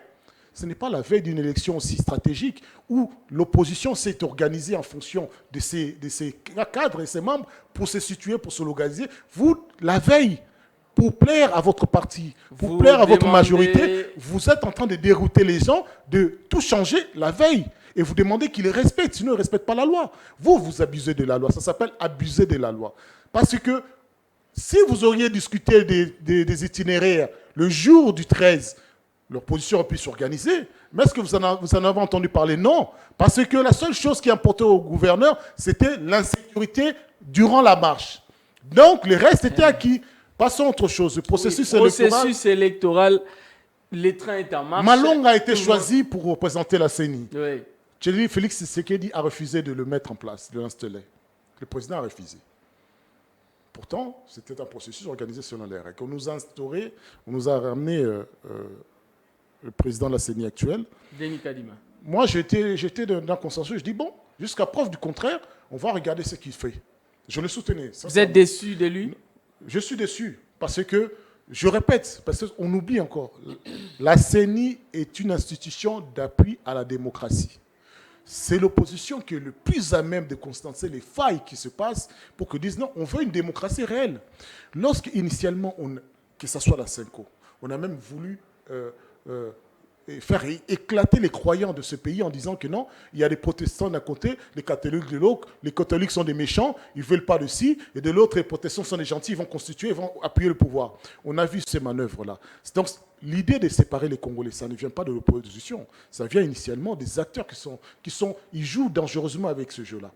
Ce n'est pas la veille d'une élection aussi stratégique où l'opposition s'est organisée en fonction de ses cadres et ses membres pour se situer, pour se localiser. Vous, la veille, pour plaire à votre parti, pour plaire à votre majorité, vous êtes en train de dérouter les gens, de tout changer la veille. Et vous demandez qu'ils les respectent, sinon ils ne respectent pas la loi. Vous abusez de la loi. Ça s'appelle abuser de la loi. Parce que si vous auriez discuté des itinéraires le jour du 13, l'opposition aurait pu s'organiser. Mais est-ce que vous en avez entendu parler? Non. Parce que la seule chose qui importait au gouverneur, c'était l'insécurité durant la marche. Donc, le reste était acquis. Passons à autre chose. Le processus électoral, les trains est en marche. Malong a été choisi pour représenter la CENI. Oui. Félix Tshisekedi a refusé de le mettre en place, de l'installer. Le président a refusé. Pourtant, c'était un processus organisé selon les règles. On nous a instauré, on nous a ramené le président de la CENI actuel. Denis Kadima. Moi, j'étais d'un consensus. Je dis, bon, jusqu'à preuve du contraire, on va regarder ce qu'il fait. Je le soutenais. Vous êtes déçu de lui? Je suis déçu parce que, je répète, parce qu'on oublie encore, la CENI est une institution d'appui à la démocratie. C'est l'opposition qui est le plus à même de constater les failles qui se passent pour que disent non, on veut une démocratie réelle. Lorsque initialement, que ce soit la CENCO, on a même voulu faire éclater les croyants de ce pays en disant que non, il y a des protestants d'un côté, les catholiques de l'autre, les catholiques sont des méchants, ils ne veulent pas de ci, et de l'autre, les protestants sont des gentils, ils vont constituer, ils vont appuyer le pouvoir. On a vu ces manœuvres-là. Donc, l'idée de séparer les Congolais, ça ne vient pas de l'opposition, ça vient initialement des acteurs ils jouent dangereusement avec ce jeu-là.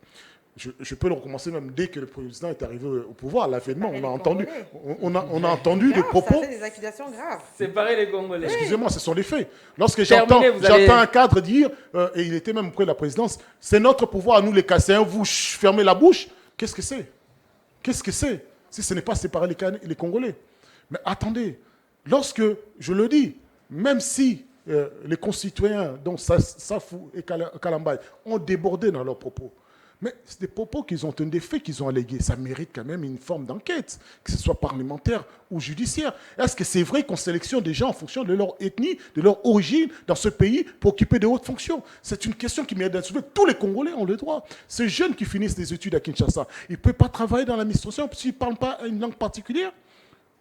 Je peux le recommencer même dès que le président est arrivé au pouvoir, l'avènement, on a entendu des propos. Ça fait des accusations graves. Séparer les Congolais. Excusez-moi, ce sont des faits. Lorsque j'entends un cadre dire, et il était même auprès de la présidence, c'est notre pouvoir à nous les Kasséens, vous fermez la bouche. Qu'est-ce que c'est? Qu'est-ce que c'est si ce n'est pas séparer les Congolais? Mais attendez, lorsque, je le dis, même si les concitoyens, dont Safou et Kalambay, ont débordé dans leurs propos, mais c'est des propos qu'ils ont tenus, des faits qu'ils ont allégués. Ça mérite quand même une forme d'enquête, que ce soit parlementaire ou judiciaire. Est-ce que c'est vrai qu'on sélectionne des gens en fonction de leur ethnie, de leur origine dans ce pays pour occuper de hautes fonctions? C'est une question qui mérite d'être soulevée. Tous les Congolais ont le droit. Ces jeunes qui finissent des études à Kinshasa, ils ne peuvent pas travailler dans l'administration s'ils ne parlent pas une langue particulière.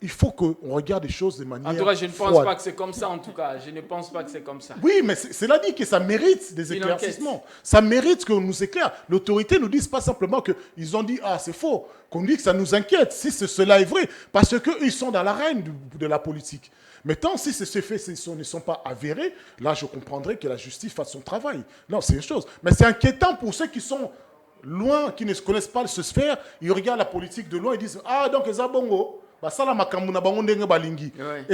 Il faut qu'on regarde les choses de manière En tout cas, je ne pense pas que c'est comme ça, en tout cas. Je ne pense pas que c'est comme ça. Oui, mais cela dit que ça mérite des éclaircissements. Ça mérite qu'on nous éclaire. L'autorité ne dise pas simplement qu'ils ont dit « Ah, c'est faux », qu'on dit que ça nous inquiète, si cela est vrai, parce qu'ils sont dans l'arène de la politique. Maintenant, si ces faits ne sont pas avérés, là, je comprendrais que la justice fasse son travail. Non, c'est une chose. Mais c'est inquiétant pour ceux qui sont loin, qui ne connaissent pas ce sphère. Ils regardent la politique de loin et disent « Ah, donc, ils ont bongo ». Et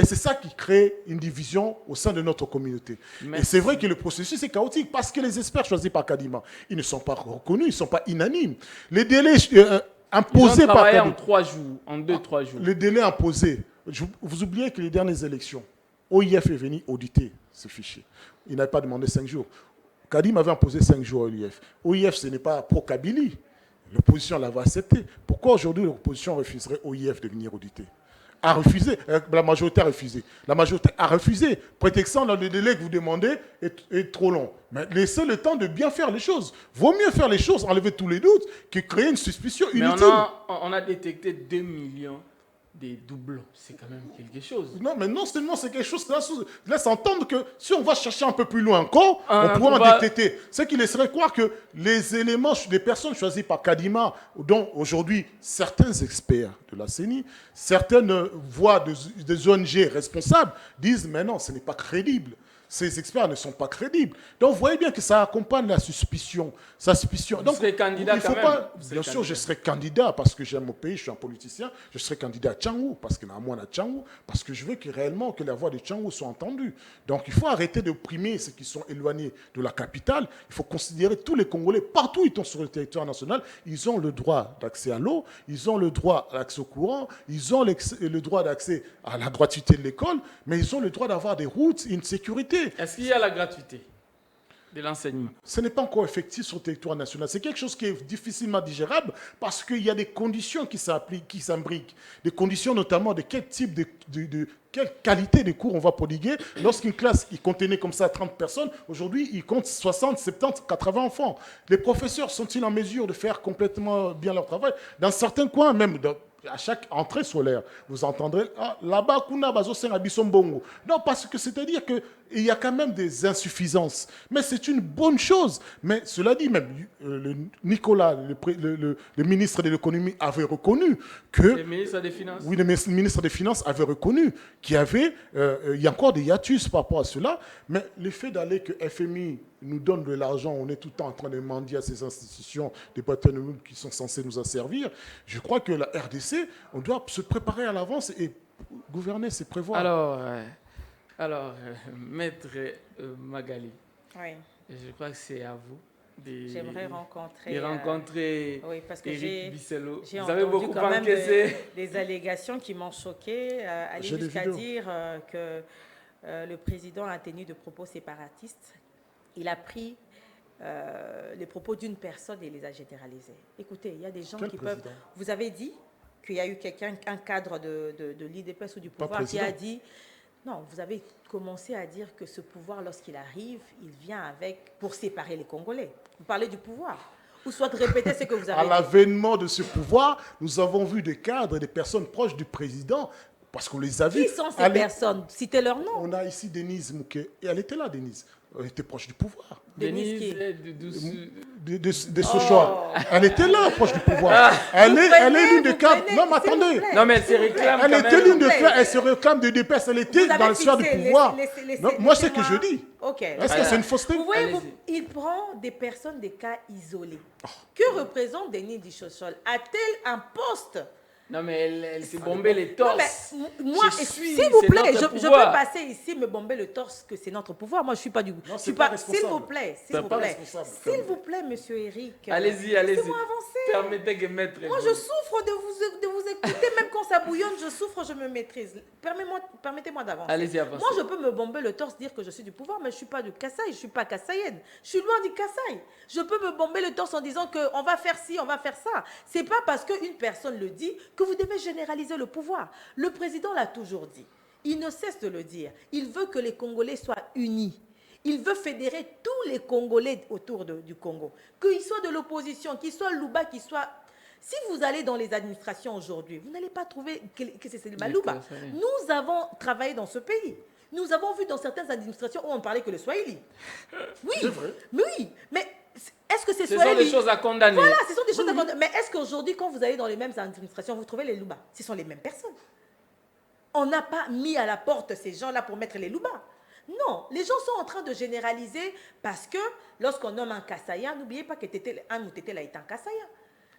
c'est ça qui crée une division au sein de notre communauté. Merci. Et c'est vrai que le processus est chaotique parce que les experts choisis par Kadima, ils ne sont pas reconnus, ils ne sont pas unanimes. Les délais imposés par Kadima, en 3 jours, en 2-3 jours. Les délais imposés. Vous oubliez que les dernières élections, OIF est venu auditer ce fichier. Il n'avait pas demandé 5 jours. Kadima avait imposé 5 jours à OIF. OIF, ce n'est pas pro-Kabylie. L'opposition l'avait accepté. Pourquoi aujourd'hui l'opposition refuserait OIF de venir auditer? A refusé. La majorité a refusé. La majorité a refusé, prétextant que le délai que vous demandez est trop long. Mais laissez le temps de bien faire les choses. Vaut mieux faire les choses, enlever tous les doutes, que créer une suspicion inutile. Mais on a détecté 2 millions des doublons. C'est quand même quelque chose. Non, mais non seulement c'est quelque chose qui laisse entendre que si on va chercher un peu plus loin encore, on pourra en détecter. Ce qui laisserait croire que les éléments, les personnes choisies par Kadima, dont aujourd'hui certains experts de la CENI, certaines voix des ONG responsables disent « Mais non, ce n'est pas crédible ». Ces experts ne sont pas crédibles. Donc, vous voyez bien que ça accompagne la suspicion. Vous serez candidat quand même. Bien sûr, je serai candidat parce que j'aime mon pays, je suis un politicien. Je serai candidat à Tchangou parce que parce que je veux réellement que la voix de Tchangou soit entendue. Donc, il faut arrêter d'opprimer ceux qui sont éloignés de la capitale. Il faut considérer tous les Congolais, partout où ils sont sur le territoire national, ils ont le droit d'accès à l'eau, ils ont le droit à l'accès au courant, ils ont le droit d'accès à la gratuité de l'école, mais ils ont le droit d'avoir des routes et une sécurité. Est-ce qu'il y a la gratuité de l'enseignement? Ce n'est pas encore effectif sur le territoire national. C'est quelque chose qui est difficilement digérable parce qu'il y a des conditions qui s'imbriquent. Des conditions notamment de quel type quelle qualité de cours on va prodiguer. Lorsqu'une classe il contenait comme ça 30 personnes, aujourd'hui, il compte 60, 70, 80 enfants. Les professeurs sont-ils en mesure de faire complètement bien leur travail? Dans certains coins, même à chaque entrée scolaire, vous entendrez là-bas, Kuna Bazosen Abissombongo. Non, parce que c'est-à-dire qu'il y a quand même des insuffisances. Mais c'est une bonne chose. Mais cela dit, même Nicolas, le ministre de l'économie, avait reconnu que. Le ministre des Finances. Oui, le ministre des Finances avait reconnu qu'il y avait. Il y a encore des hiatus par rapport à cela. Mais le fait d'aller que FMI nous donne de l'argent, on est tout le temps en train de mendier à ces institutions, des partenaires qui sont censés nous asservir. Je crois que la RDC, on doit se préparer à l'avance et gouverner, c'est prévoir. Alors, Maître Magali, Oui. je crois que c'est à vous J'aimerais rencontrer... rencontrer parce que Éric Bisselo. j'ai Vous avez entendu beaucoup quand même encaissé. des allégations qui m'ont choquée, aller J'ai des jusqu'à vidéos. dire que le président a tenu de propos séparatistes. Il a pris les propos d'une personne et les a généralisés. Écoutez, il y a des gens Quel qui président? peuvent... Vous avez dit qu'il y a eu quelqu'un, un cadre de l'IDPS ou du Pas pouvoir qui a président. dit... Non, vous avez commencé à dire que ce pouvoir, lorsqu'il arrive, il vient avec pour séparer les Congolais. Vous parlez du pouvoir. Ou soit répétez ce que vous À avez dit. l'avènement de ce pouvoir, nous avons vu des cadres et des personnes proches du président, parce qu'on les a vus. Qui sont ces aller- personnes? Citez leur nom. On a ici Denise Mouké, et elle était là, Denise. Elle était proche du pouvoir. Denise Denise qui est de De Sochaux. Elle était là, proche du pouvoir. Elle est l'une des cadres. Non, mais attendez. Non, mais elle se réclame Elle quand était même. l'une des cadres. Elle se réclame de DPS. Elle était Vous avez dans le sphère du fixé, pouvoir. Non, moi, c'est ce que je laissez-moi- dis. Ok. Est-ce que c'est une fausseté? Vous voyez, Allez-y. il prend des personnes, des cas isolés. Oh. Que représente Denis Dichochol? A-t-elle un poste? Non, mais elle s'est bombé les Non, torses. mais moi, Je suis, s'il vous c'est plaît, notre je peux pouvoir. passer ici me bomber le torse que c'est notre pouvoir. Moi, je suis pas du. je c'est suis pas pas. S'il responsable. vous plaît, s'il C'est vous pas plaît, responsable. s'il vous plaît, Monsieur Eric. Allez-y. Laissez-moi avancer. Permettez que Maître... Moi, je souffre de vous écouter, même quand ça bouillonne, je souffre, je me maîtrise. Permettez-moi d'avancer. Allez-y, avancez. Moi, je peux me bomber le torse, dire que je suis du pouvoir, mais je ne suis pas du Kassai, je ne suis pas kassaïenne. Je suis loin du Kassai. Je peux me bomber le torse en disant qu'on va faire ci, on va faire ça. Ce n'est pas parce qu'une personne le dit que vous devez généraliser le pouvoir. Le président l'a toujours dit. Il ne cesse de le dire. Il veut que les Congolais soient unis. Il veut fédérer tous les Congolais autour du Congo. Qu'ils soient de l'opposition, qu'ils soient Louba, qu'ils soient... Si vous allez dans les administrations aujourd'hui, vous n'allez pas trouver que c'est le Malouba. Nous avons travaillé dans ce pays. Nous avons vu dans certaines administrations où on parlait que le Swahili. Oui, mais oui. Mais est-ce que c'est Ce Swahili? sont des choses à condamner. Voilà, ce sont des choses à condamner. Mais est-ce qu'aujourd'hui, quand vous allez dans les mêmes administrations, vous trouvez les Louba? Ce sont les mêmes personnes. On n'a pas mis à la porte ces gens-là pour mettre les Louba. Non, les gens sont en train de généraliser parce que lorsqu'on nomme un Kassaïen, n'oubliez pas que un Moutété est un Kassaïen.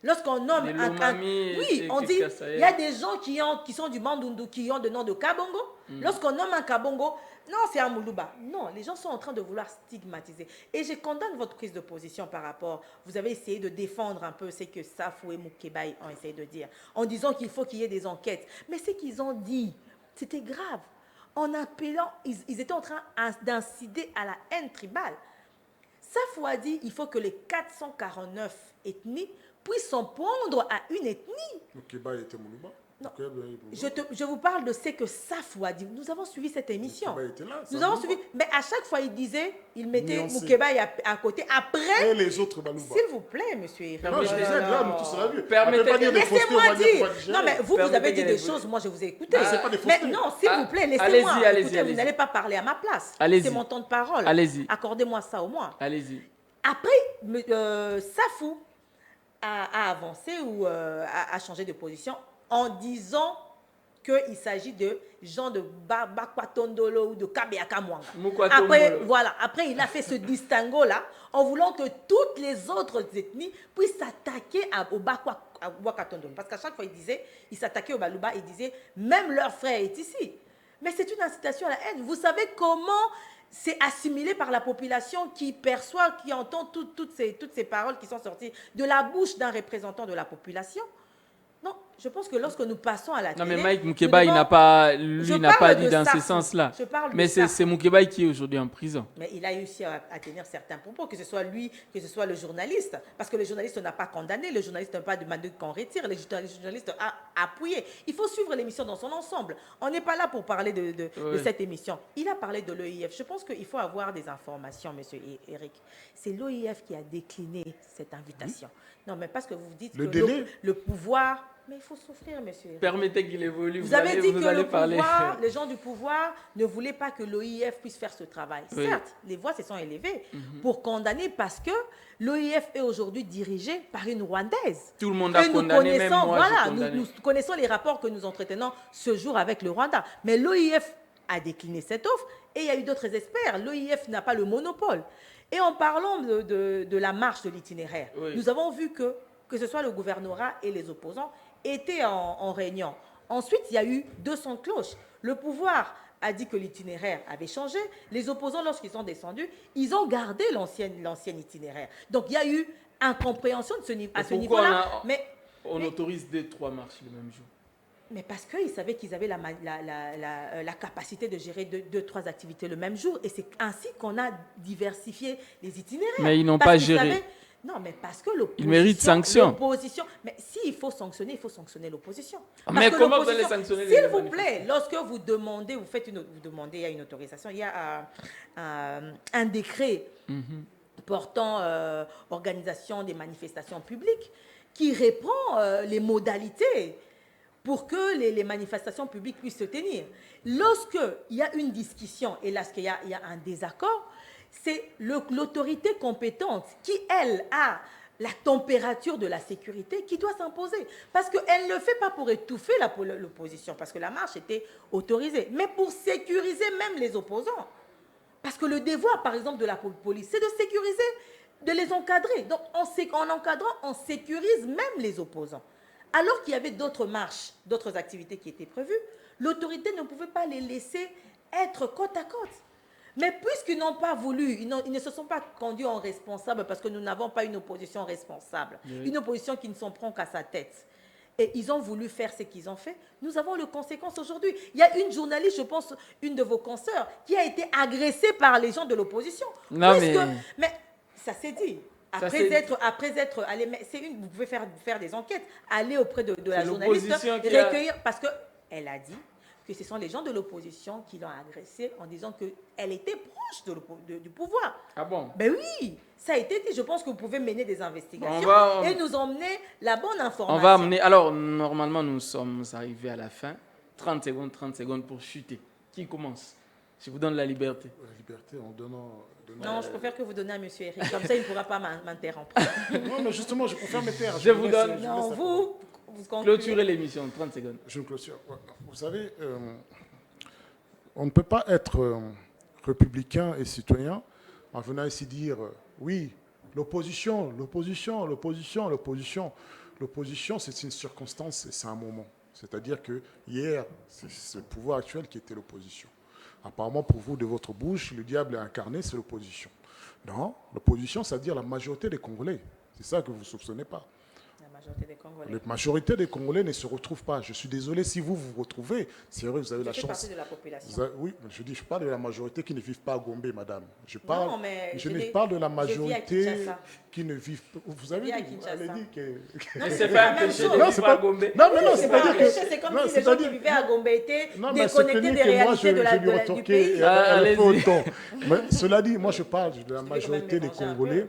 Lorsqu'on nomme Les un... Lomami, Oui, c'est on dit, Kassaïen. il y a des gens qui sont du Mandundu, qui ont le nom de Kabongo. Lorsqu'on nomme un Kabongo, non, c'est un Moulouba. Non, les gens sont en train de vouloir stigmatiser. Et je condamne votre prise de position par rapport... Vous avez essayé de défendre un peu ce que Safou et Moukébaï ont essayé de dire, en disant qu'il faut qu'il y ait des enquêtes. Mais ce qu'ils ont dit, c'était grave. En appelant, ils étaient en train d'inciter à la haine tribale. Safou a dit qu'il faut que les 449 ethnies puissent s'en prendre à une ethnie. Moukéba était Moulouba. Non. Moukéba Je vous parle de ce que Safou a dit. Nous avons suivi cette émission. était là. Nous avons suivi. Mais à chaque fois, il disait, il mettait Nuancé. Moukébaï à côté. Après, Et les autres Malouba. s'il vous plaît, monsieur Eric. Non, je vous aide là, nous tous on l'a vu. Permettez- On peut pas dire des faussetés, on Laissez-moi va dire qu'on dire. va digérer. Non, mais vous Permettez avez dit qu'elle des choses, moi je vous ai écouté. Ah, c'est pas des Mais faussetés. non, s'il vous plaît, laissez-moi. allez-y, Écoutez, allez-y. vous n'allez pas parler à ma place. Allez-y. C'est mon temps de parole. Allez-y. Accordez-moi ça au moins. Allez-y. Après, Safou a avancé ou a changé de position en disant qu'il s'agit de gens de Bakwatondolo ou de Kabeaka Mwanga. Mukwatombolo. Après, voilà, après, il a fait ce distinguo-là en voulant que toutes les autres ethnies puissent s'attaquer au Bakwatondolo. Parce qu'à chaque fois, il s'attaquait au Balouba, il disait, même leur frère est ici. Mais c'est une incitation à la haine. Vous savez comment c'est assimilé par la population qui perçoit, qui entend toutes ces paroles qui sont sorties de la bouche d'un représentant de la population? Non, je pense que lorsque nous passons à la Non, télé... mais Mike Moukéba, il n'a pas dit dans ce sens-là. Mais c'est Moukéba qui est aujourd'hui en prison. Mais il a réussi à tenir certains propos, que ce soit lui, que ce soit le journaliste. Parce que le journaliste n'a pas condamné, le journaliste n'a pas demandé qu'on retire, le journaliste a appuyé. Il faut suivre l'émission dans son ensemble. On n'est pas là pour parler de cette émission. Il a parlé de l'OIF. Je pense qu'il faut avoir des informations, monsieur Eric. C'est l'OIF qui a décliné cette invitation. Non, mais parce que vous dites Le que délai. le pouvoir... Mais il faut souffrir, monsieur Eric. Permettez qu'il évolue. Vous avez dit que allez le parler. pouvoir, les gens du pouvoir ne voulaient pas que l'OIF puisse faire ce travail. Oui. Certes, les voix se sont élevées pour condamner parce que l'OIF est aujourd'hui dirigé par une Rwandaise. Tout le monde a Et nous condamné, même connaissons, moi, voilà, j'ai condamné. nous connaissons les rapports que nous entretenons ce jour avec le Rwanda. Mais l'OIF a décliné cette offre et il y a eu d'autres experts. L'OIF n'a pas le monopole. Et en parlant de la marche de l'itinéraire, Oui. nous avons vu que ce soit le gouvernorat et les opposants étaient en réunion. Ensuite, il y a eu 200 cloches. Le pouvoir a dit que l'itinéraire avait changé. Les opposants, lorsqu'ils sont descendus, ils ont gardé l'ancien itinéraire. Donc, il y a eu incompréhension à ce niveau-là. On autorise 2-3 marches le même jour. Mais parce qu'ils savaient qu'ils avaient la capacité de gérer 2-3 activités le même jour. Et c'est ainsi qu'on a diversifié les itinéraires. Mais ils n'ont pas géré. Non, mais parce que l'opposition... Ils méritent sanction. Mais s'il faut sanctionner, il faut sanctionner l'opposition. Mais comment vous allez sanctionner s'il vous plaît, lorsque vous demandez, vous demandez, il y a une autorisation, il y a un décret portant organisation des manifestations publiques qui reprend les modalités pour que les manifestations publiques puissent se tenir. Lorsqu'il y a une discussion et lorsqu'il y a un désaccord, c'est l'autorité compétente qui, elle, a la température de la sécurité qui doit s'imposer. Parce qu'elle ne le fait pas pour étouffer l'opposition, parce que la marche était autorisée, mais pour sécuriser même les opposants. Parce que le devoir, par exemple, de la police, c'est de sécuriser, de les encadrer. Donc, en encadrant, on sécurise même les opposants. Alors qu'il y avait d'autres marches, d'autres activités qui étaient prévues, l'autorité ne pouvait pas les laisser être côte à côte. Mais puisqu'ils n'ont pas voulu, ils ne se sont pas conduits en responsables, parce que nous n'avons pas une opposition responsable, une opposition qui ne s'en prend qu'à sa tête. Et ils ont voulu faire ce qu'ils ont fait. Nous avons les conséquences aujourd'hui. Il y a une journaliste, je pense, une de vos consoeurs, qui a été agressée par les gens de l'opposition. Mais ça s'est dit. Après être allé, vous pouvez faire des enquêtes, aller auprès de la journaliste, recueillir, parce qu'elle a dit que ce sont les gens de l'opposition qui l'ont agressée en disant qu'elle était proche du pouvoir. Ah bon? Ben oui, ça a été dit. Je pense que vous pouvez mener des investigations et nous emmener la bonne information. On va amener. Alors, normalement, nous sommes arrivés à la fin. 30 secondes pour chuter. Qui commence? Je vous donne la liberté. La liberté en donnant... Non, je préfère que vous donniez à M. Eric. Comme ça, il ne pourra pas m'interrompre. Non, mais justement, je préfère me taire. Je vous donne... Non, vous clôturez l'émission, 30 secondes. Je clôture. Vous savez, on ne peut pas être républicain et citoyen en venant ici dire oui, l'opposition, c'est une circonstance et c'est un moment. C'est-à-dire que hier, c'est le pouvoir actuel qui était l'opposition. Apparemment, pour vous, de votre bouche, le diable est incarné, c'est l'opposition. Non, l'opposition, c'est-à-dire la majorité des Congolais. C'est ça que vous ne soupçonnez pas. La majorité des Congolais ne se retrouvent pas. Je suis désolé si vous vous retrouvez. C'est vrai, vous avez la chance. Partie de la population. Oui, mais je parle de la majorité qui ne vivent pas à Gombe, madame. Je parle de la majorité qui ne vivent pas. Vous avez dit que... Non, c'est pas un péché de vivre à Gombe. Non, mais non, c'est-à-dire que... C'est comme si les gens qui vivaient à Gombe étaient déconnectés des réalités du pays. Mais cela dit, moi je parle de la majorité des Congolais.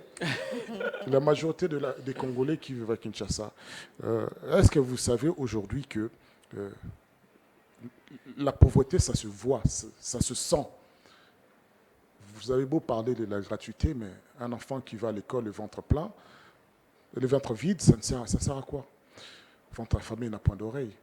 La majorité des Congolais qui vivent à Kinshasa. Est-ce que vous savez aujourd'hui que la pauvreté, ça se voit, ça se sent? Vous avez beau parler de la gratuité, mais un enfant qui va à l'école le ventre plein, le ventre vide, ça sert à quoi? Le ventre affamé n'a point d'oreille.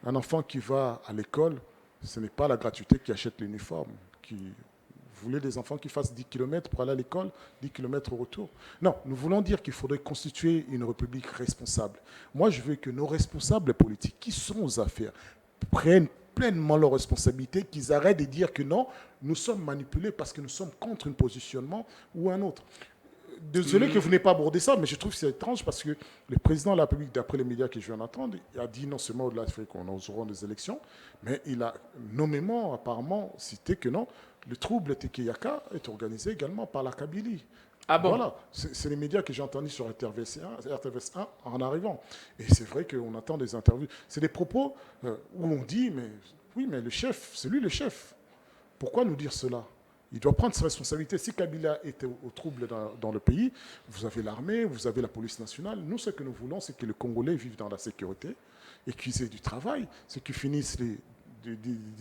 Un enfant qui va à l'école, ce n'est pas la gratuité qui achète l'uniforme. Vous voulez des enfants qui fassent 10 km pour aller à l'école, 10 km au retour? Non, nous voulons dire qu'il faudrait constituer une république responsable. Moi, je veux que nos responsables politiques qui sont aux affaires prennent pleinement leurs responsabilités, qu'ils arrêtent de dire que non, nous sommes manipulés parce que nous sommes contre un positionnement ou un autre. Désolé que vous n'ayez pas abordé ça, mais je trouve que c'est étrange parce que le président de la République, d'après les médias que je viens d'entendre, a dit non seulement au-delà du fait qu'on aura des élections, mais il a nommément, apparemment, cité que non, le trouble Tekeyaka est organisé également par la Kabylie. Ah bon? Voilà, c'est les médias que j'ai entendus sur RTVS 1 en arrivant. Et c'est vrai qu'on attend des interviews. C'est des propos où on dit, mais oui, mais le chef, c'est lui le chef. Pourquoi nous dire cela? Il doit prendre ses responsabilités. Si Kabila était au trouble dans le pays, vous avez l'armée, vous avez la police nationale. Nous, ce que nous voulons, c'est que les Congolais vivent dans la sécurité et qu'ils aient du travail, c'est qu'ils finissent de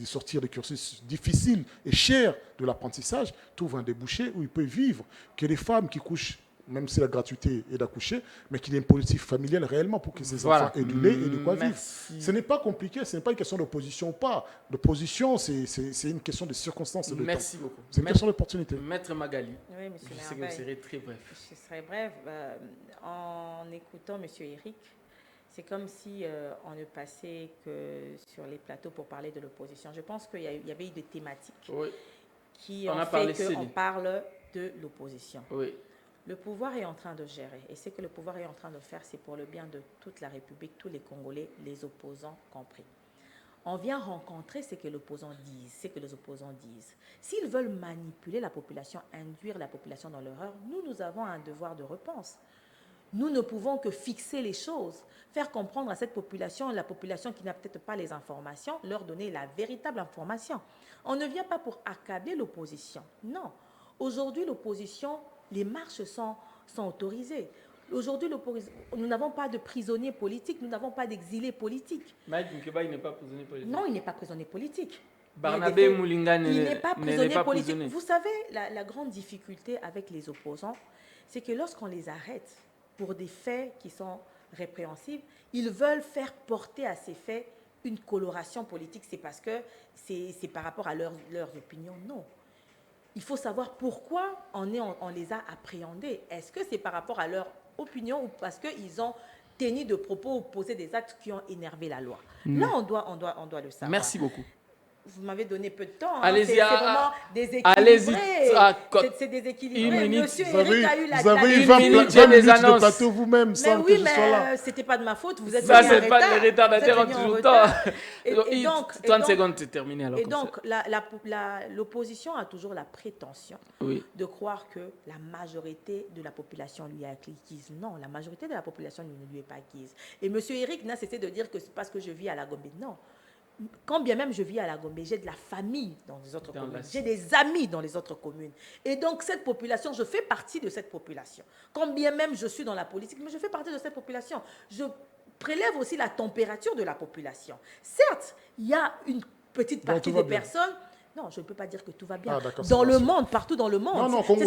sortir des cursus difficiles et chers de l'apprentissage, trouvent un débouché où ils peuvent vivre, que les femmes qui couchent même si la gratuité est d'accoucher, mais qu'il y ait une politique familiale réellement pour que ces enfants aient du lait et de quoi vivre. Ce n'est pas compliqué, ce n'est pas une question d'opposition ou pas. L'opposition, c'est une question de circonstances et de Merci temps. beaucoup. C'est une question d'opportunité. Maître Magali, Oui, monsieur je sais que vous Merveille. serez très bref. Je serai brève. En écoutant monsieur Eric, c'est comme si on ne passait que sur les plateaux pour parler de l'opposition. Je pense qu'il y avait eu des thématiques Oui. qui On ont a fait parlé qu'on CELI. parle de l'opposition. Oui. Le pouvoir est en train de gérer. Et ce que le pouvoir est en train de faire, c'est pour le bien de toute la République, tous les Congolais, les opposants compris. On vient rencontrer ce que l'opposant dise, ce que les opposants disent. S'ils veulent manipuler la population, induire la population dans l'erreur, nous avons un devoir de réponse. Nous ne pouvons que fixer les choses, faire comprendre à cette population, la population qui n'a peut-être pas les informations, leur donner la véritable information. On ne vient pas pour accabler l'opposition. Non. Aujourd'hui, l'opposition, les marches sont autorisées. Aujourd'hui, nous n'avons pas de prisonniers politiques, nous n'avons pas d'exilés politiques. Mike Mukeba, il n'est pas prisonnier politique. Non, il n'est pas prisonnier politique. Barnabé Moulinga Il n'est pas prisonnier politique. prisonnier. Vous savez, la grande difficulté avec les opposants, c'est que lorsqu'on les arrête pour des faits qui sont répréhensibles, ils veulent faire porter à ces faits une coloration politique. C'est parce que c'est par rapport à leurs opinions. Non. Il faut savoir pourquoi on les a appréhendés. Est-ce que c'est par rapport à leur opinion ou parce qu'ils ont tenu de propos ou posé des actes qui ont énervé la loi? Là, on doit le savoir. Merci beaucoup. Vous m'avez donné peu de temps. Allez-y, c'est vraiment déséquilibré. Allez-y. C'est déséquilibré. Une minute. Monsieur Vous avez, Eric a eu la vous avez eu une 20 minute, minutes des de annonces. plateau vous-même Mais sans que oui, je sois là. mais c'était pas de ma faute. Vous êtes Ça, venu en c'est pas retard. les retardataires Vous ont êtes venu en toujours retard. tort. Et donc, 30 secondes, c'est terminé. Alors et comme donc, ça. l'opposition a toujours la prétention Oui. de croire que la majorité de la population lui est acquise. Non, la majorité de la population ne lui est pas acquise. Et M. Eric n'a cessé de dire que c'est parce que je vis à la Gombe. Non. Quand bien même je vis à la Gombe, j'ai de la famille dans les autres communes. J'ai des amis dans les autres communes. Et donc, cette population, je fais partie de cette population. Quand bien même je suis dans la politique, mais je fais partie de cette population. Je prélève aussi la température de la population. Certes, il y a une petite partie des personnes... Non, je ne peux pas dire que tout va bien. Ah, dans le monde, partout dans le monde. Non, Congo.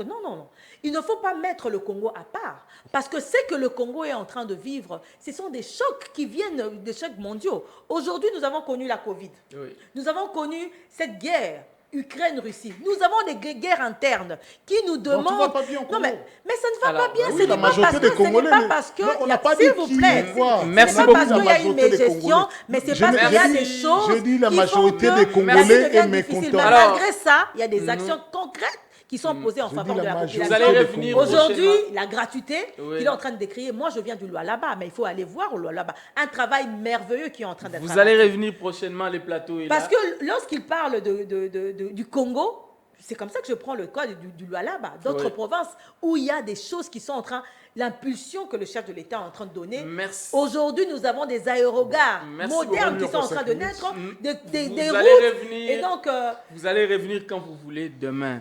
Non. Il ne faut pas mettre le Congo à part. Parce que ce que le Congo est en train de vivre, ce sont des chocs qui viennent des chocs mondiaux. Aujourd'hui, nous avons connu la Covid. Oui. Nous avons connu cette guerre. Ukraine-Russie. Nous avons des guerres internes qui nous demandent... tout va pas bien au Congo. Non, mais ça ne va pas bien. oui, ce n'est la pas majorité parce que... des Congolais, Ce n'est pas parce que... non, on n'a pas S'il dit vous qui plaît. est quoi. Merci Ce n'est beaucoup. pas parce qu'il y a une mégestion, mais c'est parce qu'il y a des choses Je dis la qui majorité font des que Congolais la vie est devient difficile. mécontente. Mais Alors, malgré ça, il y a des actions concrètes qui sont posées en Je faveur dis de la la majorité population. Vous allez revenir Aujourd'hui, prochainement. la gratuité Oui. qu'il est en train de décrire, moi je viens du Lualaba, mais il faut aller voir au Lualaba. Un travail merveilleux qui est en train d'être Vous allez revenir prochainement, les plateaux. Et parce là. que lorsqu'il parle du Congo, c'est comme ça que je prends le cas du Lualaba, d'autres Oui. provinces où il y a des choses qui sont en train, l'impulsion que le chef de l'État est en train de donner. Merci. Aujourd'hui, nous avons des aérogares Merci modernes beaucoup. qui sont en train de naître, des Vous des allez routes. revenir. Et donc, Vous allez revenir quand vous voulez demain.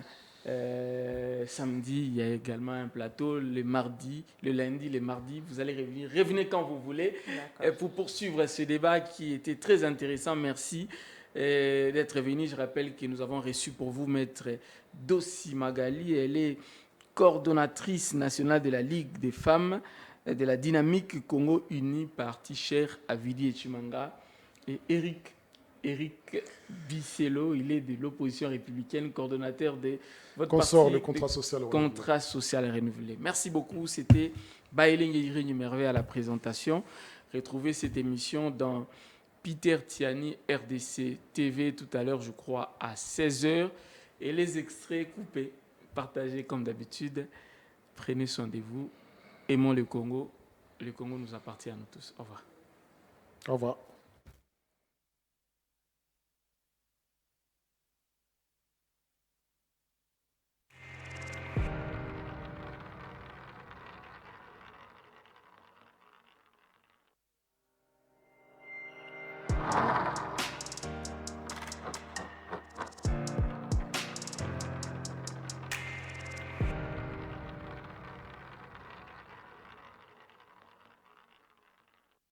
Samedi, il y a également un plateau. Le mardi, le lundi, le mardi, vous allez revenir. Revenez quand vous voulez pour poursuivre ce débat qui était très intéressant. Merci d'être venu. Je rappelle que nous avons reçu pour vous Maître Dossi Magali. Elle est coordonnatrice nationale de la Ligue des femmes de la dynamique Congo Uni, parti cher à Vidi et Chimanga. Et Eric Bisselo, il est de l'opposition républicaine, coordonnateur de votre Consort, parti, le contrat social renouvelé. Contrat social renouvelé. Merci beaucoup. C'était Baïling et Merveille à la présentation. Retrouvez cette émission dans Peter Tiani, RDC TV, tout à l'heure, je crois, à 16h. Et les extraits coupés, partagés comme d'habitude. Prenez soin de vous. Aimons le Congo. Le Congo nous appartient à nous tous. Au revoir. Au revoir.